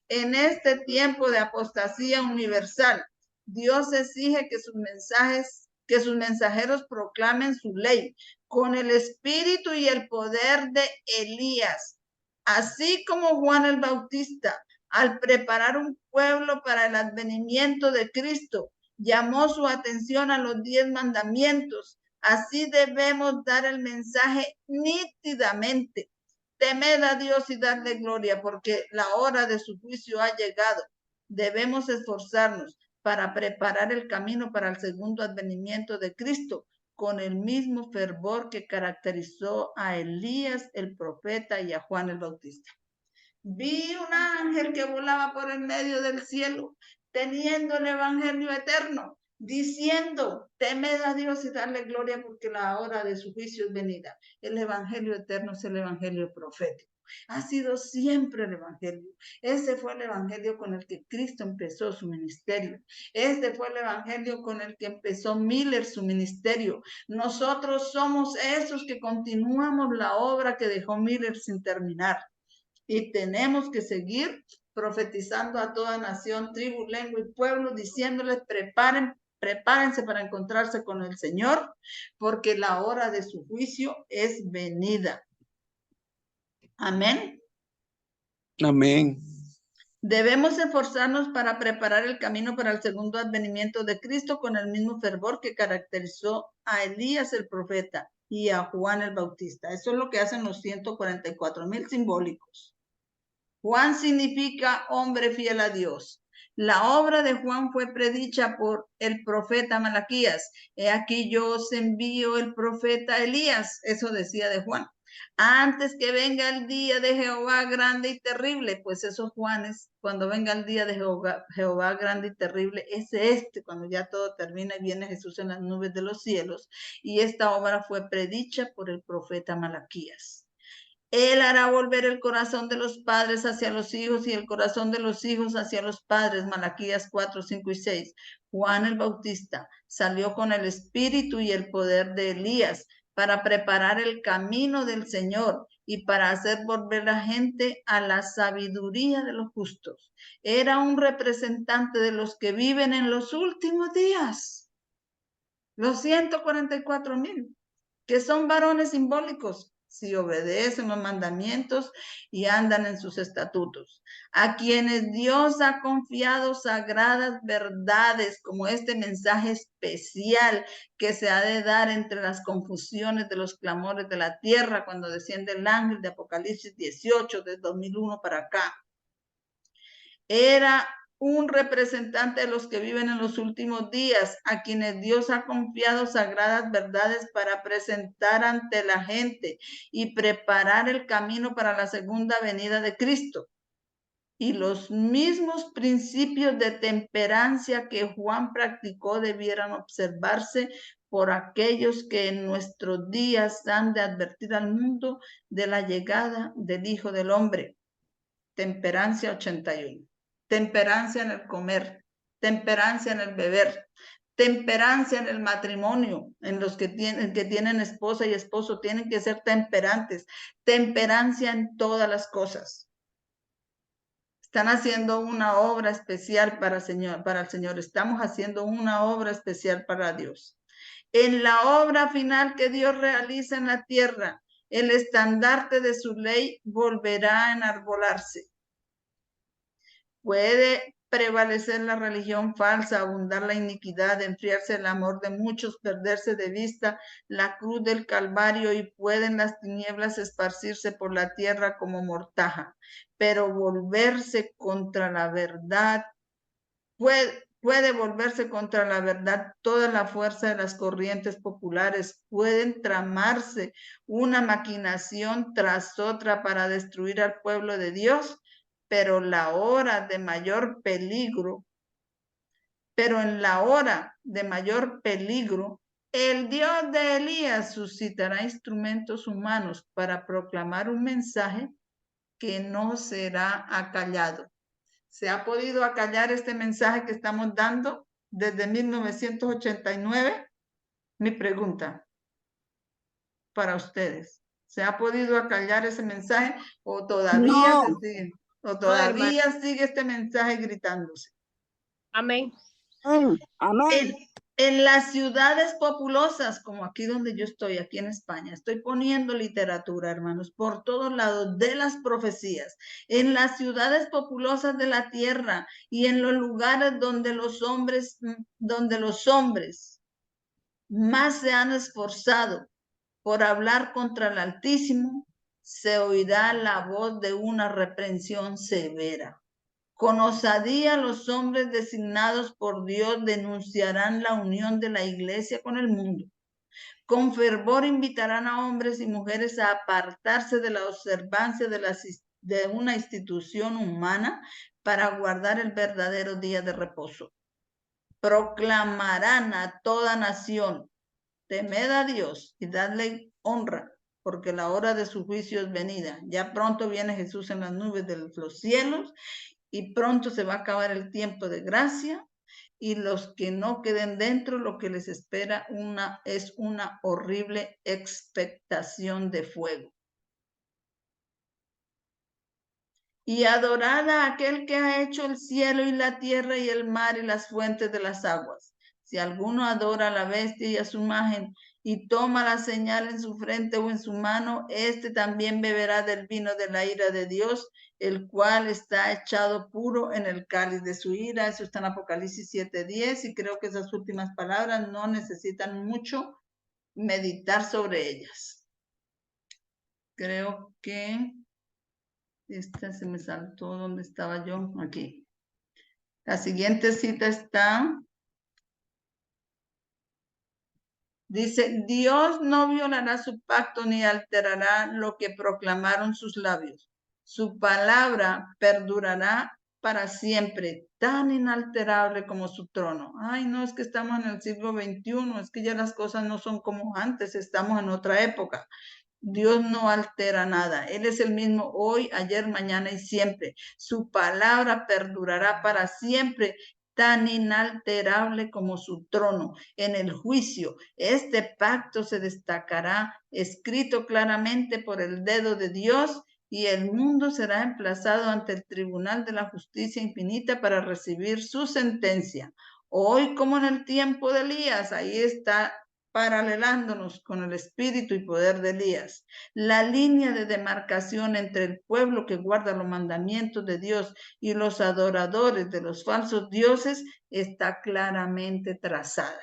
En este tiempo de apostasía universal, Dios exige que sus mensajeros proclamen su ley con el espíritu y el poder de Elías, así como Juan el Bautista, al preparar un pueblo para el advenimiento de Cristo, llamó su atención a los 10 mandamientos. Así debemos dar el mensaje nítidamente. Temed a Dios y darle gloria, porque la hora de su juicio ha llegado. Debemos esforzarnos para preparar el camino para el segundo advenimiento de Cristo, con el mismo fervor que caracterizó a Elías el profeta y a Juan el Bautista. Vi un ángel que volaba por el medio del cielo, teniendo el evangelio eterno, diciendo, temed a Dios y darle gloria porque la hora de su juicio es venida. El evangelio eterno es el evangelio profético. Ha sido siempre el evangelio. Ese fue el evangelio con el que Cristo empezó su ministerio. Este fue el evangelio con el que empezó Miller su ministerio. Nosotros somos esos que continuamos la obra que dejó Miller sin terminar. Y tenemos que seguir profetizando a toda nación, tribu, lengua y pueblo, diciéndoles, prepárense para encontrarse con el Señor, porque la hora de su juicio es venida. Amén. Amén. Debemos esforzarnos para preparar el camino para el segundo advenimiento de Cristo con el mismo fervor que caracterizó a Elías el profeta y a Juan el Bautista. Eso es lo que hacen los 144,000 simbólicos. Juan significa hombre fiel a Dios. La obra de Juan fue predicha por el profeta Malaquías. He aquí yo os envío el profeta Elías. Eso decía de Juan. Antes que venga el día de Jehová grande y terrible, pues esos Juanes, cuando venga el día de Jehová grande y terrible, es cuando ya todo termina y viene Jesús en las nubes de los cielos. Y esta obra fue predicha por el profeta Malaquías. Él hará volver el corazón de los padres hacia los hijos y el corazón de los hijos hacia los padres. Malaquías 4, 5 y 6. Juan el Bautista salió con el espíritu y el poder de Elías para preparar el camino del Señor y para hacer volver a la gente a la sabiduría de los justos. Era un representante de los que viven en los últimos días. Los 144,000, que son varones simbólicos, si obedecen los mandamientos y andan en sus estatutos, a quienes Dios ha confiado sagradas verdades, como este mensaje especial que se ha de dar entre las confusiones de los clamores de la tierra cuando desciende el ángel de Apocalipsis 18, de 2001 para acá. Era un representante de los que viven en los últimos días, a quienes Dios ha confiado sagradas verdades para presentar ante la gente y preparar el camino para la segunda venida de Cristo. Y los mismos principios de temperancia que Juan practicó debieran observarse por aquellos que en nuestros días han de advertir al mundo de la llegada del Hijo del Hombre. Temperancia 81. Temperancia en el comer, temperancia en el beber, temperancia en el matrimonio, en los que tienen esposa y esposo, tienen que ser temperantes, temperancia en todas las cosas. Están haciendo una obra especial para el Señor, estamos haciendo una obra especial para Dios. En la obra final que Dios realiza en la tierra, el estandarte de su ley volverá a enarbolarse. Puede prevalecer la religión falsa, abundar la iniquidad, enfriarse el amor de muchos, perderse de vista la cruz del Calvario y pueden las tinieblas esparcirse por la tierra como mortaja, pero volverse contra la verdad, puede volverse contra la verdad toda la fuerza de las corrientes populares, pueden tramarse una maquinación tras otra para destruir al pueblo de Dios, pero en la hora de mayor peligro, el Dios de Elías suscitará instrumentos humanos para proclamar un mensaje que no será acallado. ¿Se ha podido acallar este mensaje que estamos dando desde 1989? Mi pregunta para ustedes. ¿Se ha podido acallar ese mensaje o todavía No. se sigue? ¿O todavía sigue este mensaje gritándose? Amén. Amén. En las ciudades populosas, como aquí donde yo estoy, aquí en España, estoy poniendo literatura, hermanos, por todos lados de las profecías. En las ciudades populosas de la tierra y en los lugares donde los hombres más se han esforzado por hablar contra el Altísimo, se oirá la voz de una reprensión severa. Con osadía los hombres designados por Dios denunciarán la unión de la iglesia con el mundo. Con fervor invitarán a hombres y mujeres a apartarse de la observancia de una institución humana para guardar el verdadero día de reposo. proclamarán a toda nación, temed a Dios y dadle honra, porque la hora de su juicio es venida. Ya pronto viene Jesús en las nubes de los cielos y pronto se va a acabar el tiempo de gracia, y los que no queden dentro, lo que les espera es una horrible expectación de fuego. Y adorad a aquel que ha hecho el cielo y la tierra y el mar y las fuentes de las aguas. Si alguno adora a la bestia y a su imagen y toma la señal en su frente o en su mano, este también beberá del vino de la ira de Dios, el cual está echado puro en el cáliz de su ira. Eso está en Apocalipsis 7:10, y creo que esas últimas palabras no necesitan mucho meditar sobre ellas. Creo que esta se me saltó. ¿Dónde estaba yo? Aquí. La siguiente cita está. Dice, Dios no violará su pacto ni alterará lo que proclamaron sus labios. Su palabra perdurará para siempre, tan inalterable como su trono. Ay, no, es que estamos en el siglo XXI, es que ya las cosas no son como antes, estamos en otra época. Dios no altera nada. Él es el mismo hoy, ayer, mañana y siempre. Su palabra perdurará para siempre, tan inalterable como su trono. En el juicio, este pacto se destacará, escrito claramente por el dedo de Dios, y el mundo será emplazado ante el tribunal de la justicia infinita para recibir su sentencia. Hoy, como en el tiempo de Elías, ahí está paralelándonos con el espíritu y poder de Elías. La línea de demarcación entre el pueblo que guarda los mandamientos de Dios y los adoradores de los falsos dioses está claramente trazada.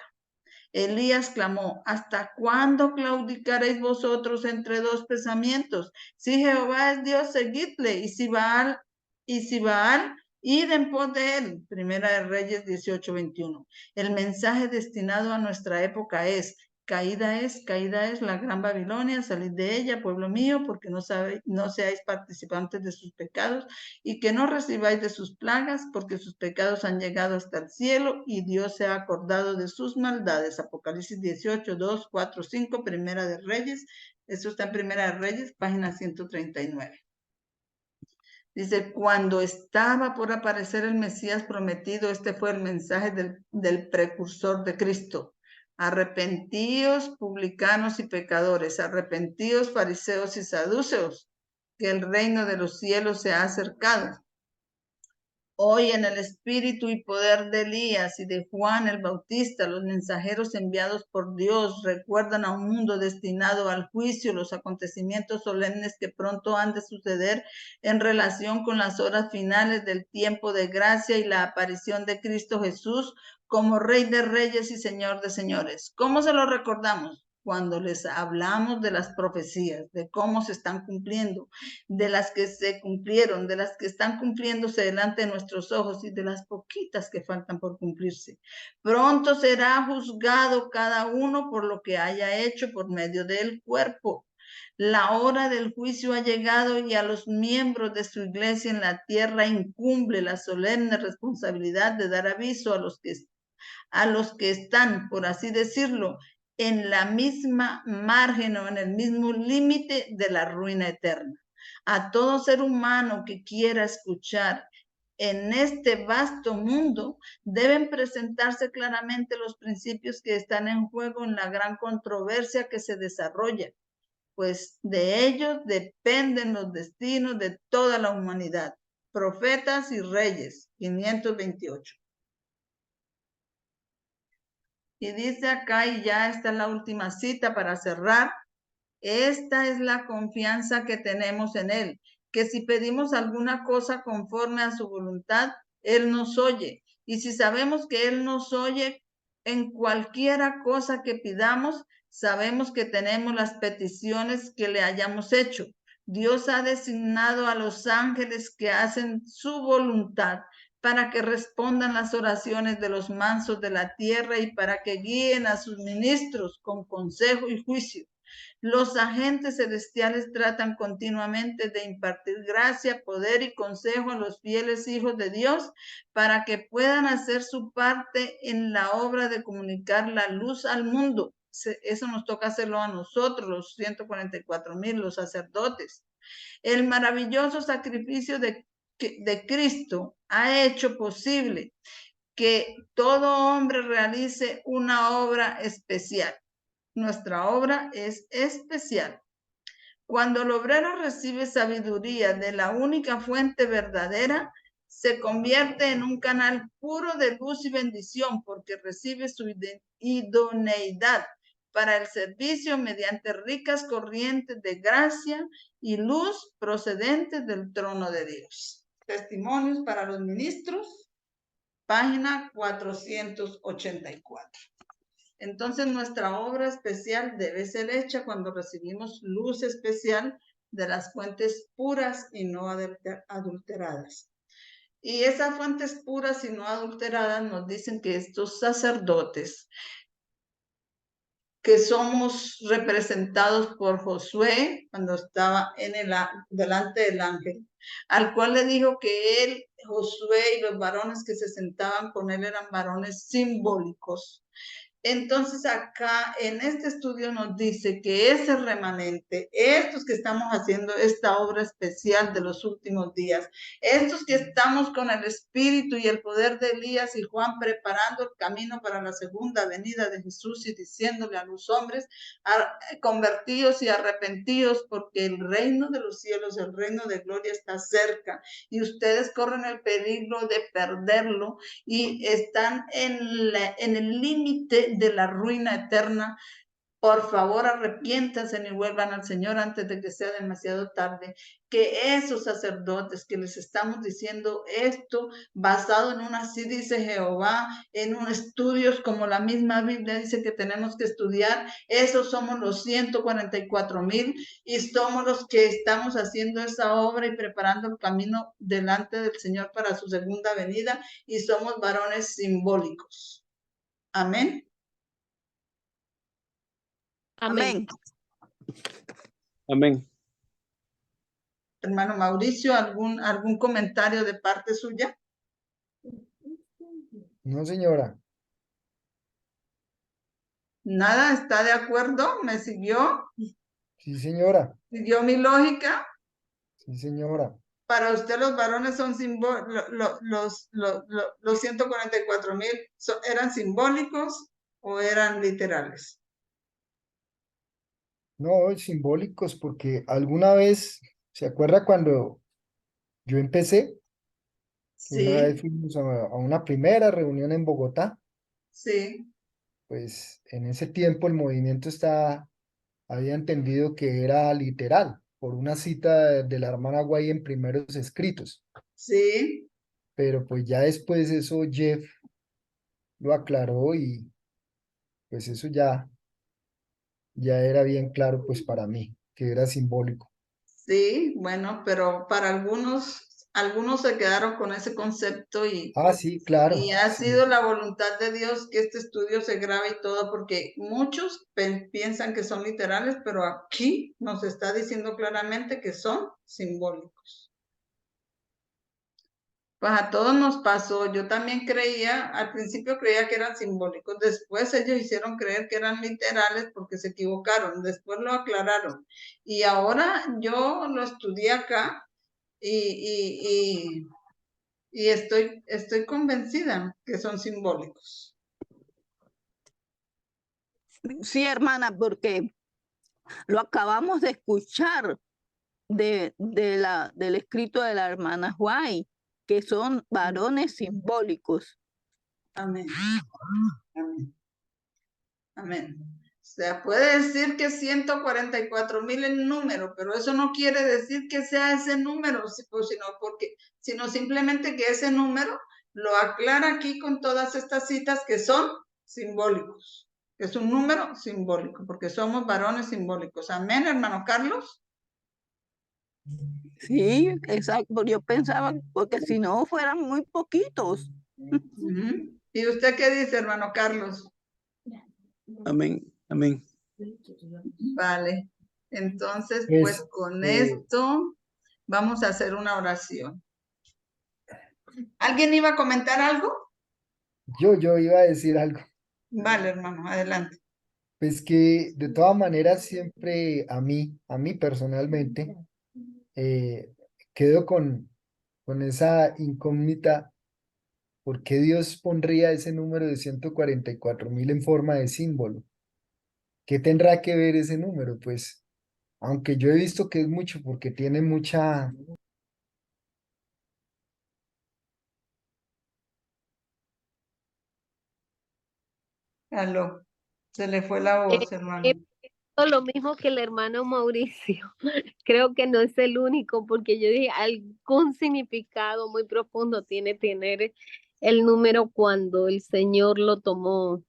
Elías clamó, ¿hasta cuándo claudicaréis vosotros entre dos pensamientos? Si Jehová es Dios, seguidle, y si Baal, id en pos de él. Primera de Reyes 18:21. El mensaje destinado a nuestra época es, caída es la gran Babilonia, salid de ella, pueblo mío, porque no seáis participantes de sus pecados, y que no recibáis de sus plagas, porque sus pecados han llegado hasta el cielo, y Dios se ha acordado de sus maldades. Apocalipsis 18:2, 4, 5, Primera de Reyes. Eso está en Primera de Reyes, página 139. Dice, cuando estaba por aparecer el Mesías prometido, este fue el mensaje del precursor de Cristo. Arrepentíos, publicanos y pecadores, arrepentíos, fariseos y saduceos, que el reino de los cielos se ha acercado. Hoy en el espíritu y poder de Elías y de Juan el Bautista, los mensajeros enviados por Dios recuerdan a un mundo destinado al juicio, los acontecimientos solemnes que pronto han de suceder en relación con las horas finales del tiempo de gracia y la aparición de Cristo Jesús como Rey de Reyes y Señor de Señores. ¿Cómo se lo recordamos? Cuando les hablamos de las profecías, de cómo se están cumpliendo, de las que se cumplieron, de las que están cumpliéndose delante de nuestros ojos y de las poquitas que faltan por cumplirse. Pronto será juzgado cada uno por lo que haya hecho por medio del cuerpo. La hora del juicio ha llegado y a los miembros de su iglesia en la tierra incumbe la solemne responsabilidad de dar aviso a los que están, por así decirlo, en la misma margen o en el mismo límite de la ruina eterna. A todo ser humano que quiera escuchar en este vasto mundo, deben presentarse claramente los principios que están en juego en la gran controversia que se desarrolla, pues de ellos dependen los destinos de toda la humanidad. Profetas y Reyes, 528. Y dice acá, y ya está la última cita para cerrar, esta es la confianza que tenemos en Él, que si pedimos alguna cosa conforme a su voluntad, Él nos oye. Y si sabemos que Él nos oye en cualquiera cosa que pidamos, sabemos que tenemos las peticiones que le hayamos hecho. Dios ha designado a los ángeles que hacen su voluntad para que respondan las oraciones de los mansos de la tierra y para que guíen a sus ministros con consejo y juicio. Los agentes celestiales tratan continuamente de impartir gracia, poder y consejo a los fieles hijos de Dios para que puedan hacer su parte en la obra de comunicar la luz al mundo. Eso nos toca hacerlo a nosotros, los 144,000, los sacerdotes. El maravilloso sacrificio de Cristo ha hecho posible que todo hombre realice una obra especial. Nuestra obra es especial. Cuando el obrero recibe sabiduría de la única fuente verdadera, se convierte en un canal puro de luz y bendición porque recibe su idoneidad para el servicio mediante ricas corrientes de gracia y luz procedentes del trono de Dios. Testimonios para los ministros, página 484. Entonces nuestra obra especial debe ser hecha cuando recibimos luz especial de las fuentes puras y no adulteradas. Y esas fuentes puras y no adulteradas nos dicen que estos sacerdotes, que somos representados por Josué cuando estaba delante del ángel, al cual le dijo que él, Josué y los varones que se sentaban con él eran varones simbólicos. Entonces acá en este estudio nos dice que ese remanente, estos que estamos haciendo esta obra especial de los últimos días, estos que estamos con el espíritu y el poder de Elías y Juan preparando el camino para la segunda venida de Jesús y diciéndole a los hombres, convertidos y arrepentidos porque el reino de los cielos, el reino de gloria está cerca y ustedes corren el peligro de perderlo y están en el límite de la ruina eterna. Por favor, arrepiéntanse y vuelvan al Señor antes de que sea demasiado tarde. Que esos sacerdotes que les estamos diciendo esto, basado en así dice Jehová, en estudios como la misma Biblia dice que tenemos que estudiar, esos somos los 144,000 y somos los que estamos haciendo esa obra y preparando el camino delante del Señor para su segunda venida y somos varones simbólicos. Amén. Amén. Amén. Hermano Mauricio, ¿algún comentario de parte suya? No, señora. Nada, ¿está de acuerdo? ¿Me siguió? Sí, señora. ¿Siguió mi lógica? Sí, señora. Para usted los varones son los 144,000, ¿eran simbólicos o eran literales? No, simbólicos, porque alguna vez, ¿se acuerda cuando yo empecé? Sí. Una vez fuimos a una primera reunión en Bogotá. Sí. Pues en ese tiempo el movimiento había entendido que era literal, por una cita de la hermana Guay en Primeros Escritos. Sí. Pero pues ya después eso Jeff lo aclaró y pues eso ya era bien claro pues para mí, que era simbólico. Sí, bueno, pero para algunos se quedaron con ese concepto y sí, claro. Y ha sí. sido la voluntad de Dios que este estudio se grabe y todo, porque muchos piensan que son literales, pero aquí nos está diciendo claramente que son simbólicos. Pues a todos nos pasó, yo también al principio creía que eran simbólicos, después ellos hicieron creer que eran literales porque se equivocaron, después lo aclararon. Y ahora yo lo estudié acá y estoy convencida que son simbólicos. Sí, hermana, porque lo acabamos de escuchar del escrito de la hermana White, que son varones simbólicos. Amén. Amén. Amén. O sea, puede decir que 144,000 el número, pero eso no quiere decir que sea ese número, sino simplemente que ese número lo aclara aquí con todas estas citas que son simbólicos. Es un número simbólico, porque somos varones simbólicos. Amén, hermano Carlos. Sí, exacto. Yo pensaba, porque si no fueran muy poquitos. ¿Y usted qué dice, hermano Carlos? Amén. Amén. Vale. Entonces, pues Pues, con esto vamos a hacer una oración. ¿Alguien iba a comentar algo? yo iba a decir algo. Vale, hermano, adelante. Pues que de todas maneras siempre a mí personalmente, quedo con esa incógnita, ¿por qué Dios pondría ese número de 144.000 en forma de símbolo? ¿Qué tendrá que ver ese número? Pues, aunque yo he visto que es mucho porque tiene mucha... Aló, se le fue la Eh, voz, hermano. eh, lo mismo que el hermano Mauricio. Creo que no es el único, porque yo dije, algún significado muy profundo tiene tener el número cuando el Señor lo tomó.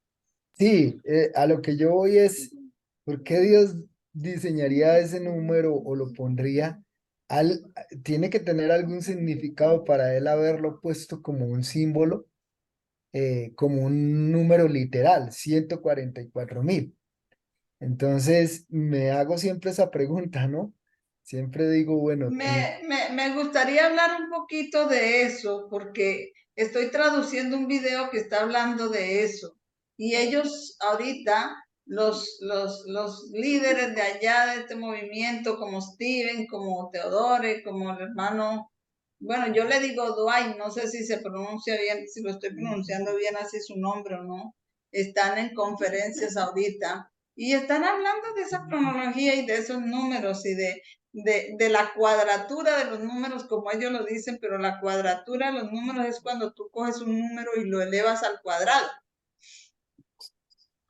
Sí, a lo que yo voy es, ¿por qué Dios diseñaría ese número o lo pondría? Tiene que tener algún significado para él haberlo puesto como un símbolo, como un número literal, 144.000. Entonces, me hago siempre esa pregunta, ¿no? Siempre digo, bueno, Me gustaría hablar un poquito de eso, porque estoy traduciendo un video que está hablando de eso. Y ellos ahorita, los líderes de allá de este movimiento, como Steven, como Teodore, como el hermano, bueno, yo le digo Dwight, no sé si se pronuncia bien, si lo estoy pronunciando bien así su nombre o no, están en conferencias ahorita y están hablando de esa cronología y de esos números y de la cuadratura de los números, como ellos lo dicen, pero la cuadratura de los números es cuando tú coges un número y lo elevas al cuadrado.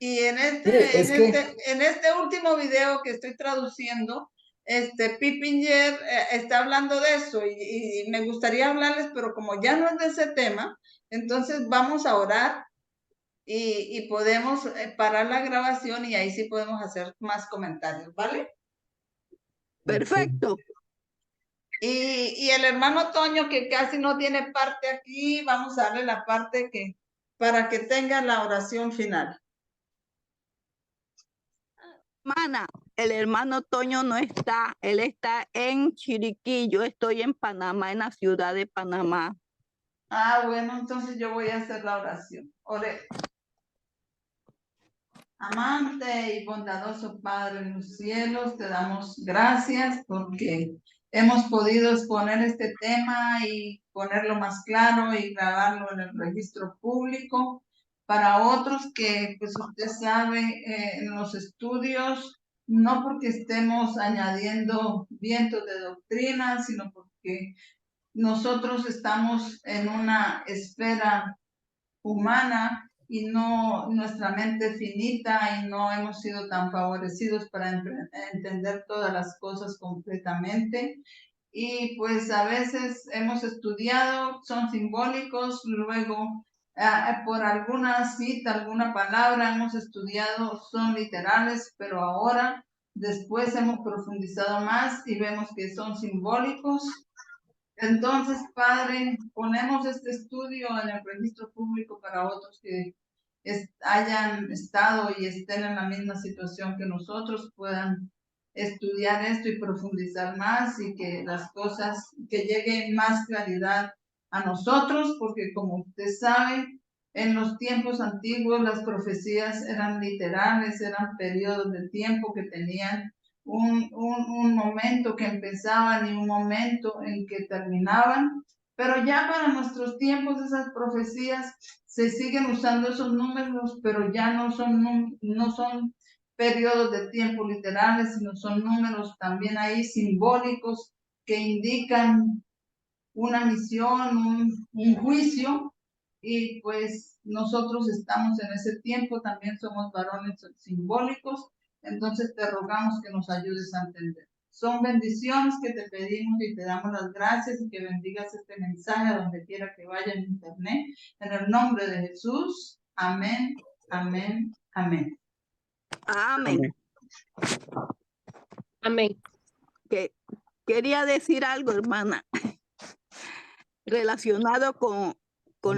Y en este último video que estoy traduciendo, Pippinger está hablando de eso y me gustaría hablarles, pero como ya no es de ese tema, entonces vamos a orar y podemos parar la grabación y ahí sí podemos hacer más comentarios, ¿vale? Perfecto. Y el hermano Toño, que casi no tiene parte aquí, vamos a darle la parte para que tenga la oración final. Hermana, el hermano Toño no está, él está en Chiriquí, yo estoy en Panamá, en la ciudad de Panamá. Ah, bueno, entonces yo voy a hacer la oración. Ore. Amante y bondadoso Padre en los cielos, te damos gracias porque hemos podido exponer este tema y ponerlo más claro y grabarlo en el registro público. Para otros que, pues usted sabe, en los estudios, no porque estemos añadiendo vientos de doctrina, sino porque nosotros estamos en una esfera humana y no nuestra mente finita y no hemos sido tan favorecidos para entender todas las cosas completamente. Y pues a veces hemos estudiado, son simbólicos, luego por alguna cita, alguna palabra hemos estudiado, son literales, pero ahora después hemos profundizado más y vemos que son simbólicos. Entonces, Padre, ponemos este estudio en el registro público para otros que hayan estado y estén en la misma situación que nosotros, puedan estudiar esto y profundizar más y que las cosas, que llegue más claridad a nosotros, porque como usted sabe, en los tiempos antiguos las profecías eran literales, eran periodos de tiempo que tenían un momento que empezaban y un momento en que terminaban, pero ya para nuestros tiempos esas profecías se siguen usando esos números, pero ya no son periodos de tiempo literales, sino son números también ahí simbólicos que indican una misión, un juicio, y pues nosotros estamos en ese tiempo, también somos varones simbólicos, entonces te rogamos que nos ayudes a entender. Son bendiciones que te pedimos y te damos las gracias y que bendigas este mensaje a donde quiera que vaya en internet. En el nombre de Jesús, amén, amén, amén. Amén. Amén. Quería decir algo, hermana, relacionado con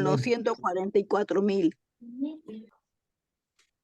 los 144.000.